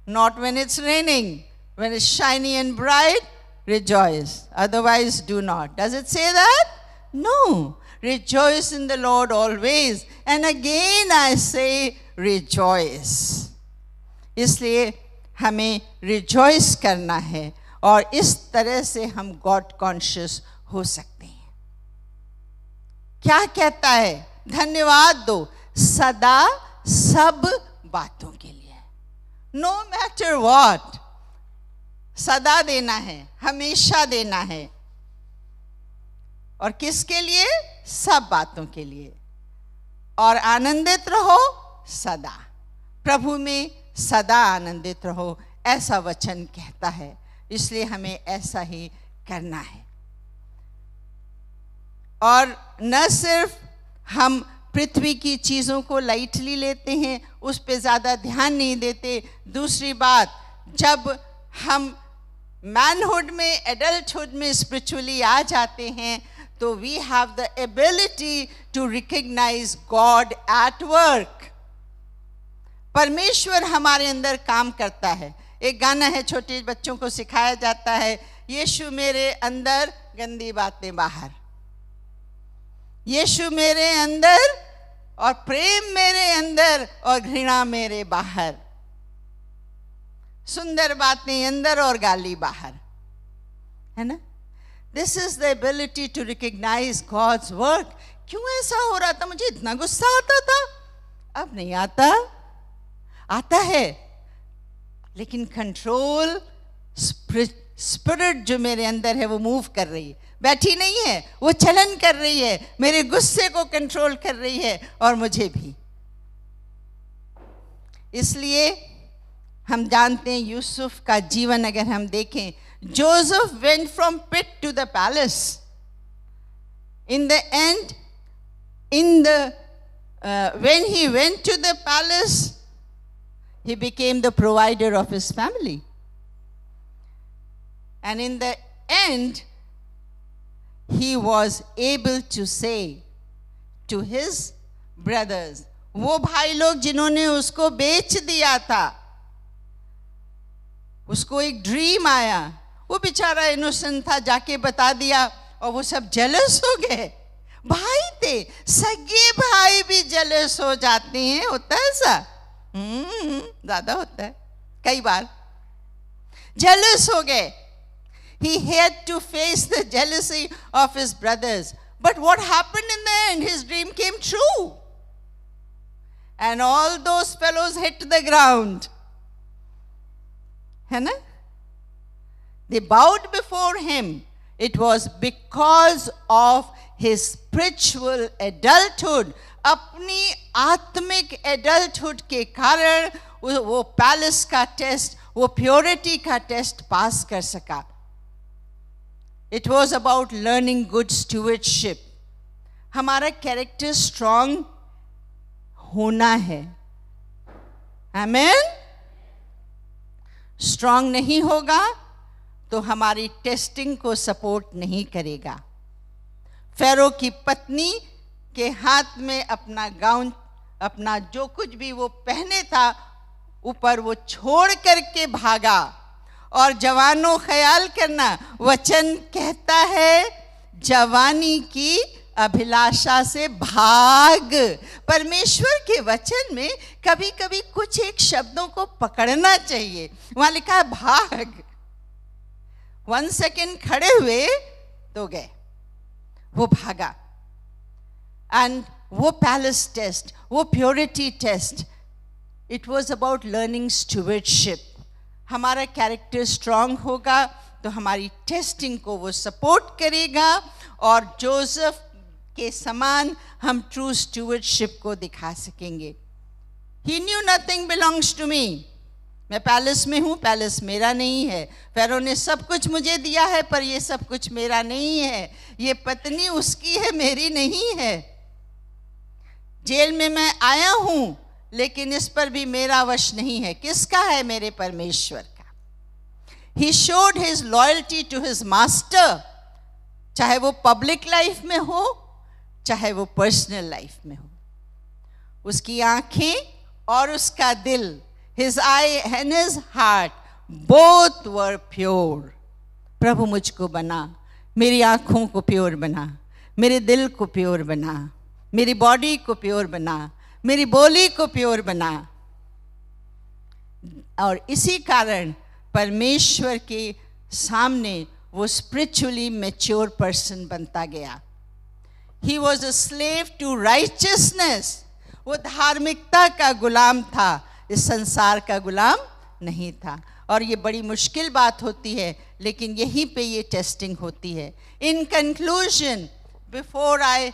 Not when it's raining. When it's shiny and bright, rejoice. Otherwise, do not. Does it say that? No. Rejoice in the Lord always. And again I say, rejoice. इसलिए हमें rejoice करना है, और इस तरह से हम God conscious हो सकते हैं. क्या कहता है? धन्यवाद दो सदा सब बातों के लिए. No matter what. सदा देना है, हमेशा देना है. और किसके लिए? सब बातों के लिए. और आनंदित रहो सदा. प्रभु में सदा आनंदित रहो, ऐसा वचन कहता है. इसलिए हमें ऐसा ही करना है. और न सिर्फ हम पृथ्वी की चीज़ों को लाइटली लेते हैं, उस पे ज़्यादा ध्यान नहीं देते. दूसरी बात, जब हम मैनहुड में, एडल्टहुड में स्पिरिचुअली आ जाते हैं, तो we have the ability to recognize God at work. परमेश्वर हमारे अंदर काम करता है. एक गाना है, छोटे बच्चों को सिखाया जाता है, यीशु मेरे अंदर गंदी बातें बाहर. यीशु मेरे अंदर और प्रेम मेरे अंदर और घृणा मेरे बाहर. सुंदर बातें अंदर और गाली बाहर, है ना? This is the ability to recognize God's work. क्यों ऐसा हो रहा था? मुझे इतना गुस्सा आता था, अब नहीं आता. आता है, लेकिन कंट्रोल स्पिरिट जो मेरे अंदर है वो मूव कर रही है, बैठी नहीं है, वो चलन कर रही है, मेरे गुस्से को कंट्रोल कर रही है और मुझे भी. इसलिए हम जानते हैं यूसुफ का जीवन अगर हम देखें, Joseph went from pit to the palace. In the end, when he went to the palace, he became the provider of his family. And in the end, he was able to say to his brothers, वो भाई लोग जिन्होंने उसको बेच दिया था, उसको एक ड्रीम आया, वो बेचारा इनोसेंट था, जाके बता दिया और वो सब जेलस हो गए. भाई थे, सगे भाई भी जेलस हो जाते हैं. होता है ऐसा? ज्यादा होता है कई बार. जेलस हो गए. He had to face the jealousy of his brothers. But what happened in the end? His dream came true. And all those fellows hit the ground. है ना? They bowed before him. It was because of his spiritual adulthood. अपनी आत्मिक adulthood के कारण वो palace का test, वो purity का टेस्ट पास कर सका. It was about learning good stewardship. हमारा कैरेक्टर स्ट्रांग होना है. आमेन. स्ट्रांग नहीं होगा तो हमारी टेस्टिंग को सपोर्ट नहीं करेगा. फेरो की पत्नी के हाथ में अपना गाउन, अपना जो कुछ भी वो पहने था ऊपर, वो छोड़ करके भागा. और जवानों, ख्याल करना, वचन कहता है जवानी की अभिलाषा से भाग. परमेश्वर के वचन में कभी कभी कुछ एक शब्दों को पकड़ना चाहिए. वहां लिखा है भाग. 1 सेकेंड खड़े हुए तो गए, वो भागा. एंड वो पैलेस टेस्ट, वो purity test, it was about learning stewardship. हमारा कैरेक्टर स्ट्रांग होगा तो हमारी टेस्टिंग को वो सपोर्ट करेगा और जोसेफ के समान हम ट्रू स्टुवर्डशिप को दिखा सकेंगे. He knew nothing belongs to me. मैं पैलेस में हूँ, पैलेस मेरा नहीं है. फेरो ने सब कुछ मुझे दिया है पर ये सब कुछ मेरा नहीं है. ये पत्नी उसकी है, मेरी नहीं है. जेल में मैं आया हूँ लेकिन इस पर भी मेरा वश नहीं है. किसका है? मेरे परमेश्वर का. He showed his loyalty to his master. चाहे वो पब्लिक लाइफ में हो, चाहे वो पर्सनल लाइफ में हो. उसकी आंखें और उसका दिल, his eye and his heart, both were pure. प्रभु मुझको बना, मेरी आंखों को प्योर बना, मेरे दिल को प्योर बना, मेरी बॉडी को प्योर बना, मेरी बोली को प्योर बना. और इसी कारण परमेश्वर के सामने वो स्पिरिचुअली मैच्योर पर्सन बनता गया. He was a slave to righteousness. वो धार्मिकता का गुलाम था, इस संसार का गुलाम नहीं था. और ये बड़ी मुश्किल बात होती है, लेकिन यहीं पे ये टेस्टिंग होती है. In conclusion, before I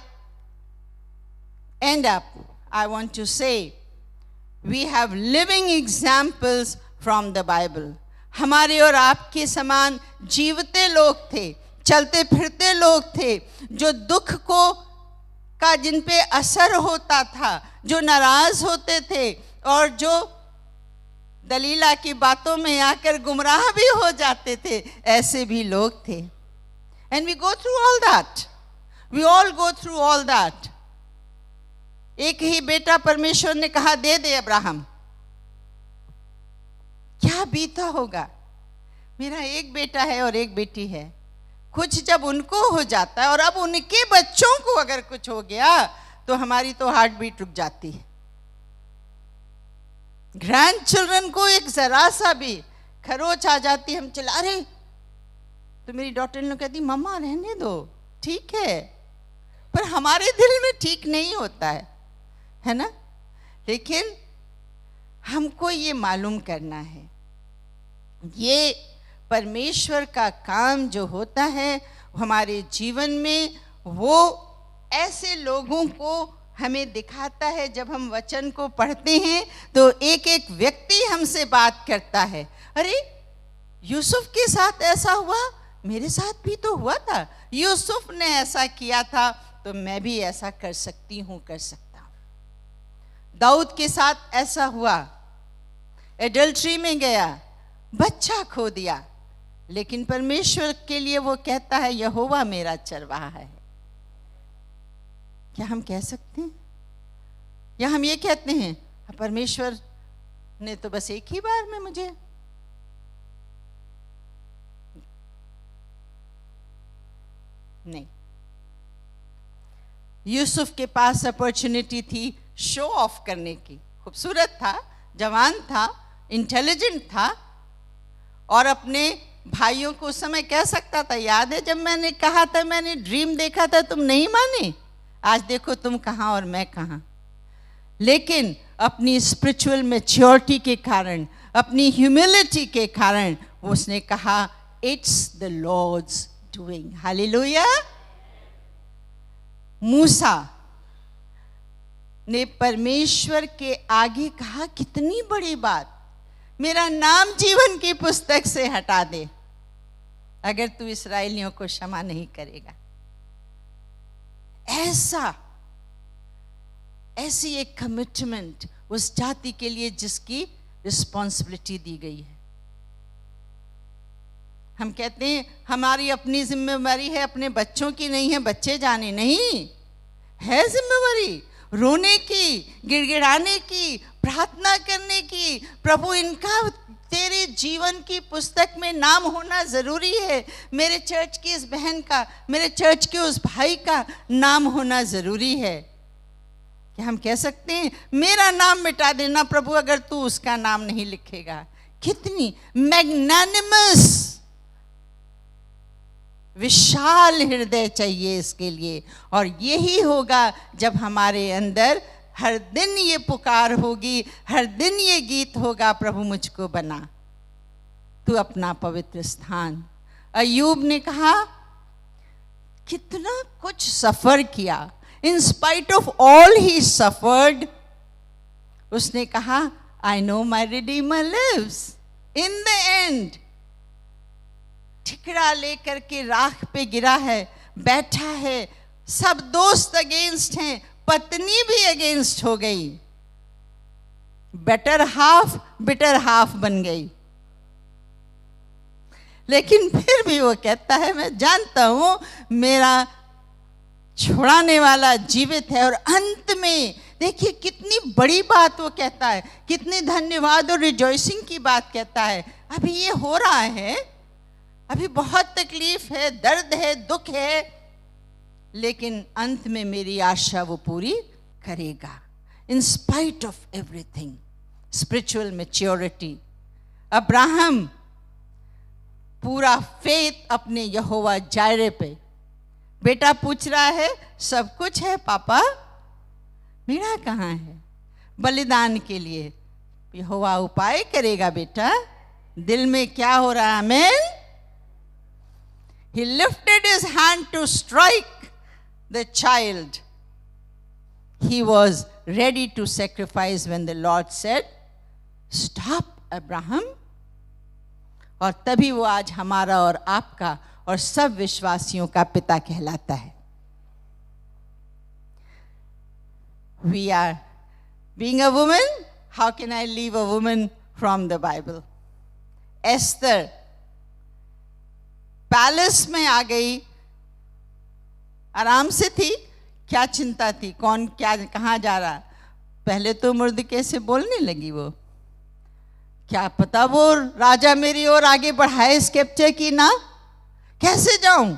end up, I want to say, we have living examples from the Bible. हमारे और आपके समान जीवते लोग थे, चलते फिरते लोग थे, जो दुख को का जिन पे असर होता था, जो नाराज होते थे और जो दलीला की बातों में आकर गुमराह भी हो जाते थे. ऐसे भी लोग थे. And we go through all that. We all go through all that. एक ही बेटा परमेश्वर ने कहा दे दे अब्राहम, क्या बीता होगा। मेरा एक बेटा है और एक बेटी है, कुछ जब उनको हो जाता है और अब उनके बच्चों को अगर कुछ हो गया तो हमारी तो हार्ट बीट रुक जाती है। ग्रैंड चिल्ड्रन को एक जरा सा भी खरोच आ जाती, हम चिल्ला रहे तो मेरी डॉटर ने कहती मम्मा रहने दो, ठीक है, पर हमारे दिल में ठीक नहीं होता है ना। लेकिन हमको ये मालूम करना है, ये परमेश्वर का काम जो होता है हमारे जीवन में, वो ऐसे लोगों को हमें दिखाता है। जब हम वचन को पढ़ते हैं तो एक एक व्यक्ति हमसे बात करता है, अरे यूसुफ के साथ ऐसा हुआ, मेरे साथ भी तो हुआ था, यूसुफ ने ऐसा किया था तो मैं भी ऐसा कर सकती हूँ, कर सकता हूँ। दाऊद के साथ ऐसा हुआ, एडल्ट्री में गया, बच्चा खो दिया, लेकिन परमेश्वर के लिए वो कहता है यहोवा मेरा चरवाहा है। क्या हम कह सकते हैं, या हम ये कहते हैं परमेश्वर ने तो बस एक ही बार में मुझे, नहीं। यूसुफ के पास अपॉर्चुनिटी थी शो ऑफ करने की, खूबसूरत था, जवान था, इंटेलिजेंट था, और अपने भाइयों को उस समय कह सकता था, याद है जब मैंने कहा था, मैंने ड्रीम देखा था, तुम नहीं माने, आज देखो तुम कहाँ और मैं कहाँ। लेकिन अपनी स्पिरिचुअल मैच्योरिटी के कारण, अपनी ह्यूमिलिटी के कारण उसने कहा it's the Lord's doing. Hallelujah. मूसा ने परमेश्वर के आगे कहा कितनी बड़ी बात, मेरा नाम जीवन की पुस्तक से हटा दे अगर तू इस्राएलियों को क्षमा नहीं करेगा। ऐसी एक कमिटमेंट उस जाति के लिए जिसकी रिस्पॉन्सिबिलिटी दी गई है। हम कहते हैं हमारी अपनी जिम्मेवारी है, अपने बच्चों की नहीं है, बच्चे जाने नहीं है जिम्मेवारी, रोने की, गिड़गिड़ाने की, प्रार्थना करने की, प्रभु इनका तेरे जीवन की पुस्तक में नाम होना जरूरी है, मेरे चर्च की इस बहन का, मेरे चर्च के उस भाई का नाम होना जरूरी है। क्या हम कह सकते हैं मेरा नाम मिटा देना प्रभु अगर तू उसका नाम नहीं लिखेगा। कितनी मैग्नानिमस, विशाल हृदय चाहिए इसके लिए। और यही होगा जब हमारे अंदर हर दिन ये पुकार होगी, हर दिन ये गीत होगा, प्रभु मुझको बना तू अपना पवित्र स्थान। अय्यूब ने कहा कितना कुछ सफर किया, in spite of all he suffered, उसने कहा I know my Redeemer lives. In the end ठिकरा लेकर के राख पे गिरा है, बैठा है, सब दोस्त अगेंस्ट हैं, पत्नी भी अगेंस्ट हो गई, बेटर हाफ बिटर हाफ बन गई। लेकिन फिर भी वो कहता है मैं जानता हूं मेरा छुड़ाने वाला जीवित है। और अंत में देखिए कितनी बड़ी बात वो कहता है, कितनी धन्यवाद और रिजॉइसिंग की बात कहता है। अभी ये हो रहा है, अभी बहुत तकलीफ है, दर्द है, दुख है, लेकिन अंत में मेरी आशा वो पूरी करेगा। इन spite of everything, spiritual maturity. Abraham पूरा फेथ अपने यहोवा जायरे पे, बेटा पूछ रहा है सब कुछ है पापा, मेरा कहाँ है बलिदान के लिए? यहोवा उपाय करेगा बेटा, दिल में क्या हो रहा है? आमेन। He lifted his hand to strike the child. He was ready to sacrifice when the Lord said, "Stop, Abraham." और तभी वो आज हमारा और आपका और सब विश्वासियों का पिता कहलाता है। We are being a woman. How can I leave a woman from the Bible? Esther palace में आ गई, आराम से थी, क्या चिंता थी, कौन क्या कहाँ जा रहा। पहले तो मुर्दके से बोलने लगी वो, क्या पता वो राजा मेरी ओर आगे बढ़ाए इस कैप्चर की ना, कैसे जाऊं।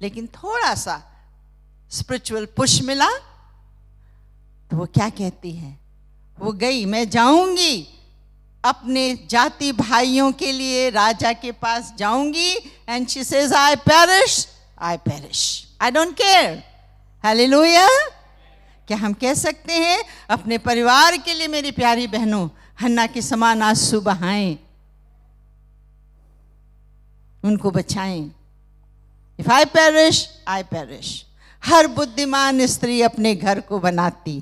लेकिन थोड़ा सा स्पिरिचुअल पुश मिला तो वो क्या कहती है, वो गई, मैं जाऊंगी अपने जाति भाइयों के लिए राजा के पास जाऊंगी। And she says I perish, I don't care. Hallelujah. क्या हम कह सकते हैं अपने परिवार के लिए, मेरी प्यारी बहनों, हन्ना के समान आंसू बहाएं, उनको बचाएं। If I perish. हर बुद्धिमान स्त्री अपने घर को बनाती,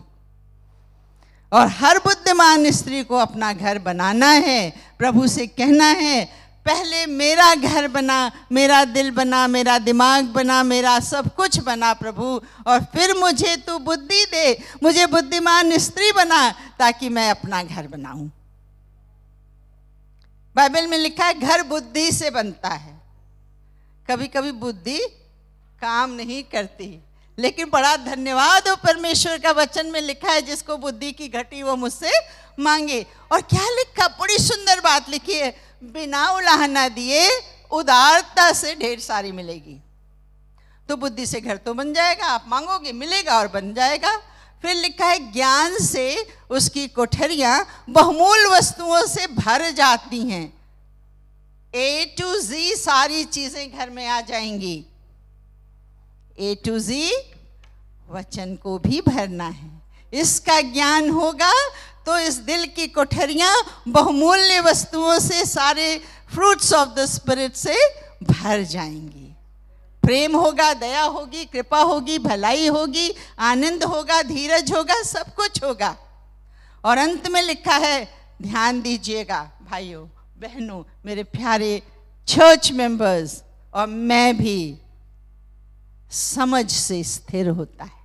और हर बुद्धिमान स्त्री को अपना घर बनाना है। प्रभु से कहना है, पहले मेरा घर बना, मेरा दिल बना, मेरा दिमाग बना, मेरा सब कुछ बना प्रभु, और फिर मुझे तू बुद्धि दे, मुझे बुद्धिमान स्त्री बना ताकि मैं अपना घर बनाऊं। बाइबल में लिखा है घर बुद्धि से बनता है। कभी कभी बुद्धि काम नहीं करती, लेकिन बड़ा धन्यवाद हो, परमेश्वर का वचन में लिखा है जिसको बुद्धि की घटी वो मुझसे मांगे। और क्या लिखा, बड़ी सुंदर बात लिखी है, बिना उलाहना दिए उदारता से ढेर सारी मिलेगी। तो बुद्धि से घर तो बन जाएगा, आप मांगोगे मिलेगा और बन जाएगा। फिर लिखा है ज्ञान से उसकी कोठरियां बहुमूल्य वस्तुओं से भर जाती हैं। A to Z सारी चीजें घर में आ जाएंगी। A to Z वचन को भी भरना है। इसका ज्ञान होगा तो इस दिल की कोठरियां बहुमूल्य वस्तुओं से, सारे फ्रूट्स ऑफ द स्पिरिट से भर जाएंगी। प्रेम होगा, दया होगी, कृपा होगी, भलाई होगी, आनंद होगा, धीरज होगा, सब कुछ होगा। और अंत में लिखा है, ध्यान दीजिएगा भाइयों बहनों, मेरे प्यारे चर्च मेंबर्स, और मैं भी, समझ से स्थिर होता है।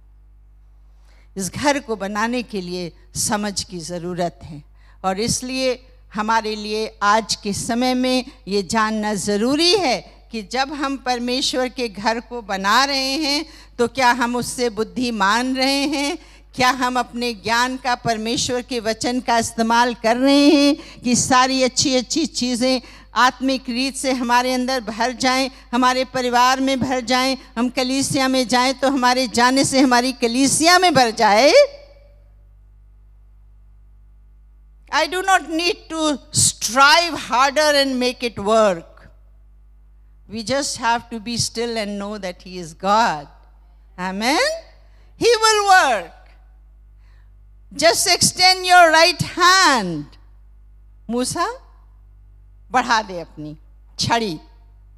इस घर को बनाने के लिए समझ की ज़रूरत है, और इसलिए हमारे लिए आज के समय में ये जानना ज़रूरी है कि जब हम परमेश्वर के घर को बना रहे हैं तो क्या हम उससे बुद्धि मान रहे हैं, क्या हम अपने ज्ञान का, परमेश्वर के वचन का इस्तेमाल कर रहे हैं कि सारी अच्छी अच्छी चीज़ें आत्मिक रीत से हमारे अंदर भर जाएं, हमारे परिवार में भर जाएं, हम कलीसिया में जाएं तो हमारे जाने से हमारी कलीसिया में भर जाए। I do not need to strive harder and make it work. We just have to be still and know that He is God. Amen? He will work. Just extend your right hand. मूसा बढ़ा दे अपनी छड़ी,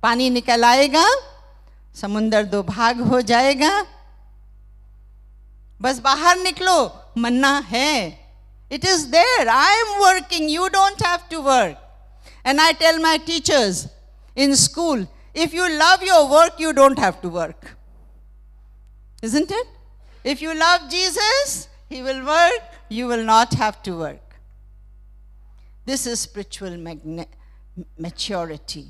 पानी निकल आएगा, समुंदर दो भाग हो जाएगा। बस बाहर निकलो, मन्ना है। It is there. I am working. You don't have to work. And I tell my teachers in school, if you love your work, you don't have to work. Isn't it? If you love Jesus, He will work. You will not have to work. This is spiritual maturity.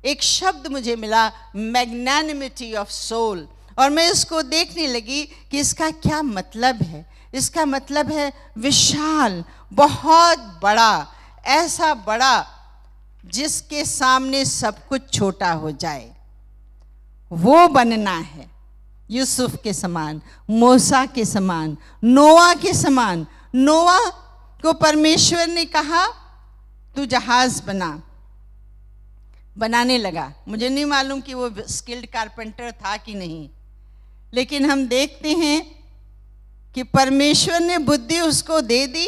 एक शब्द मुझे मिला, magnanimity of soul, और मैं इसको देखने लगी कि इसका क्या मतलब है। इसका मतलब है विशाल, बहुत बड़ा, ऐसा बड़ा जिसके सामने सब कुछ छोटा हो जाए, वो बनना है। यूसुफ के समान, मूसा के समान, नोआ के समान। नोआ को परमेश्वर ने कहा तू जहाज बनाने लगा। मुझे नहीं मालूम कि वो स्किल्ड कारपेंटर था कि नहीं, लेकिन हम देखते हैं कि परमेश्वर ने बुद्धि उसको दे दी।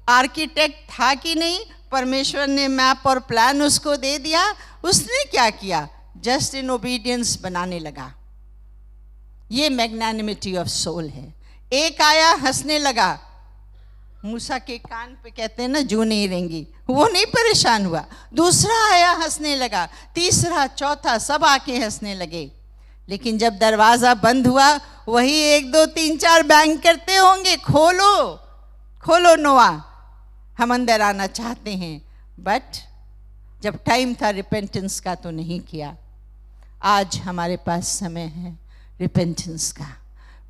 आर्किटेक्ट था कि नहीं, परमेश्वर ने मैप और प्लान उसको दे दिया। उसने क्या किया? जस्ट इन ओबीडियंस बनाने लगा। ये मैग्नानिमिटी ऑफ सोल है। एक आया हंसने लगा, मूसा के कान पे कहते हैं ना जू नहीं रहेंगी, वो नहीं परेशान हुआ। दूसरा आया हंसने लगा, तीसरा, चौथा, सब आके हंसने लगे। लेकिन जब दरवाज़ा बंद हुआ, वही 1 2 3 4 बैंग करते होंगे, खोलो खोलो नोआ, हम अंदर आना चाहते हैं। बट जब टाइम था रिपेंटेंस का तो नहीं किया। आज हमारे पास समय है, रिपेंटेंस का,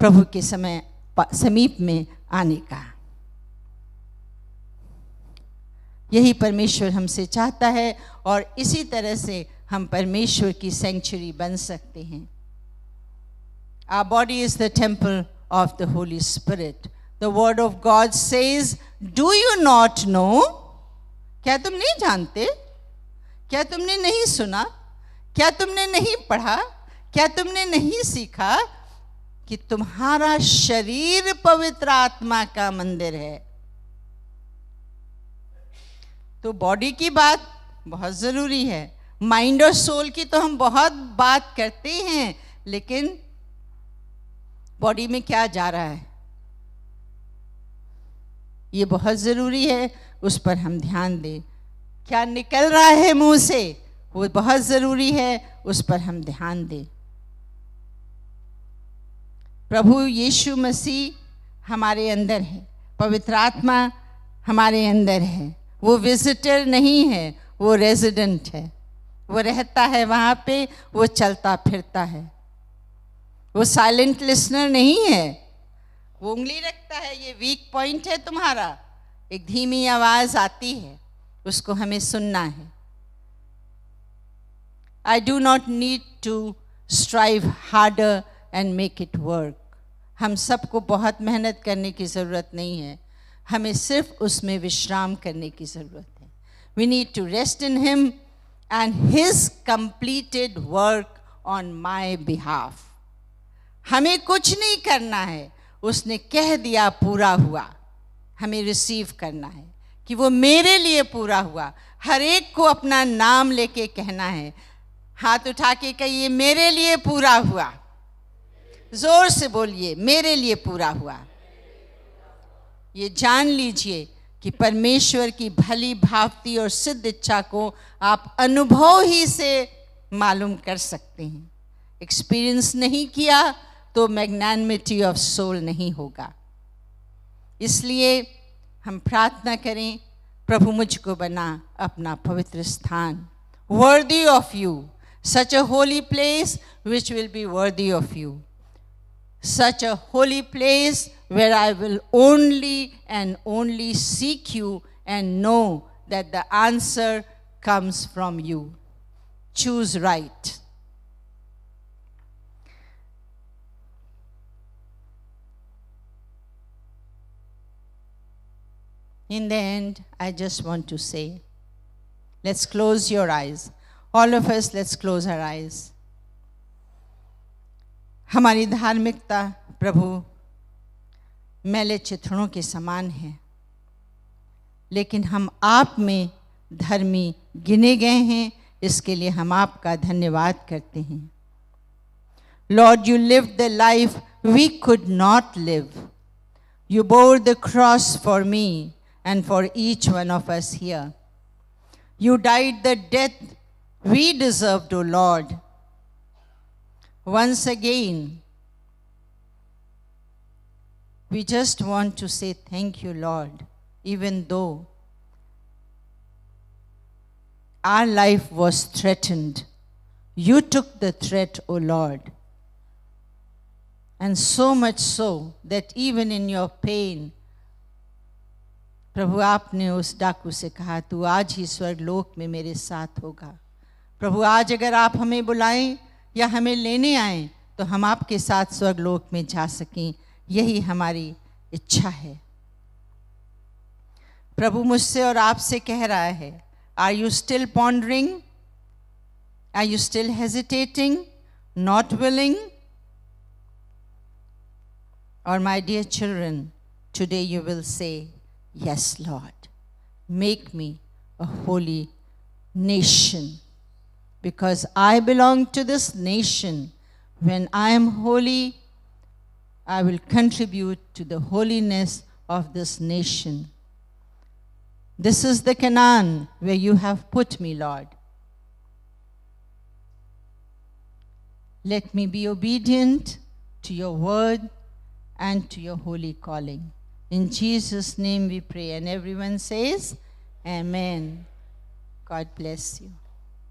प्रभु के समय समीप में आने का। यही परमेश्वर हमसे चाहता है और इसी तरह से हम परमेश्वर की सेंचुरी बन सकते हैं। Our body is the temple of the Holy Spirit. The word of God says, do you not know? क्या तुम नहीं जानते? क्या तुमने नहीं सुना? क्या तुमने नहीं पढ़ा? क्या तुमने नहीं सीखा कि तुम्हारा शरीर पवित्र आत्मा का मंदिर है? तो बॉडी की बात बहुत ज़रूरी है। माइंड और सोल की तो हम बहुत बात करते हैं, लेकिन बॉडी में क्या जा रहा है ये बहुत ज़रूरी है, उस पर हम ध्यान दें। क्या निकल रहा है मुंह से वो बहुत ज़रूरी है, उस पर हम ध्यान दें। प्रभु यीशु मसीह हमारे अंदर है, पवित्र आत्मा हमारे अंदर है। वो विजिटर नहीं है, वो रेजिडेंट है। वो रहता है वहाँ पे, वो चलता फिरता है। वो साइलेंट लिसनर नहीं है, वो उंगली रखता है, ये वीक पॉइंट है तुम्हारा। एक धीमी आवाज़ आती है, उसको हमें सुनना है। I do not need to strive harder and make it work. हम सबको बहुत मेहनत करने की ज़रूरत नहीं है, हमें सिर्फ उसमें विश्राम करने की ज़रूरत है। We need to rest in Him and His completed work on my behalf. हमें कुछ नहीं करना है, उसने कह दिया पूरा हुआ। हमें रिसीव करना है कि वो मेरे लिए पूरा हुआ। हर एक को अपना नाम लेके कहना है, हाथ उठा के कहिए मेरे लिए पूरा हुआ। जोर से बोलिए मेरे लिए पूरा हुआ। ये जान लीजिए कि परमेश्वर की भली भावती और सिद्ध इच्छा को आप अनुभव ही से मालूम कर सकते हैं। एक्सपीरियंस नहीं किया तो मैग्नानिमिटी ऑफ सोल नहीं होगा। इसलिए हम प्रार्थना करें, प्रभु मुझको बना अपना पवित्र स्थान, worthy of you, such a holy place which will be worthy of you, such a holy place where I will only and only seek you and know that the answer comes from you. Choose right. In the end, I just want to say, let's close your eyes. All of us, let's close our eyes. हमारी धार्मिकता प्रभु मैले चित्रणों के समान है, लेकिन हम आप में धर्मी गिने गए हैं, इसके लिए हम आपका धन्यवाद करते हैं। Lord, you lived the life we could not live. You bore the cross for me and for each one of us here. You died the death we deserved, O Lord. Once again, we just want to say thank you, Lord, even though our life was threatened. You took the threat, O Lord. And so much so that even in your pain, प्रभु आपने उस डाकू से कहा, तू आज ही स्वर्गलोक में मेरे साथ होगा। प्रभु आज अगर आप हमें बुलाएं या हमें लेने आएं तो हम आपके साथ स्वर्गलोक में जा सकें, यही हमारी इच्छा है। प्रभु मुझसे और आपसे कह रहा है, are you still pondering? Are you still hesitating, not willing? और my dear children, today you will say, yes, Lord, make me a holy nation, because I belong to this nation. When I am holy, I will contribute to the holiness of this nation. This is the Canaan where you have put me, Lord. Let me be obedient to your word and to your holy calling. In Jesus' name we pray. And everyone says, Amen. God bless you.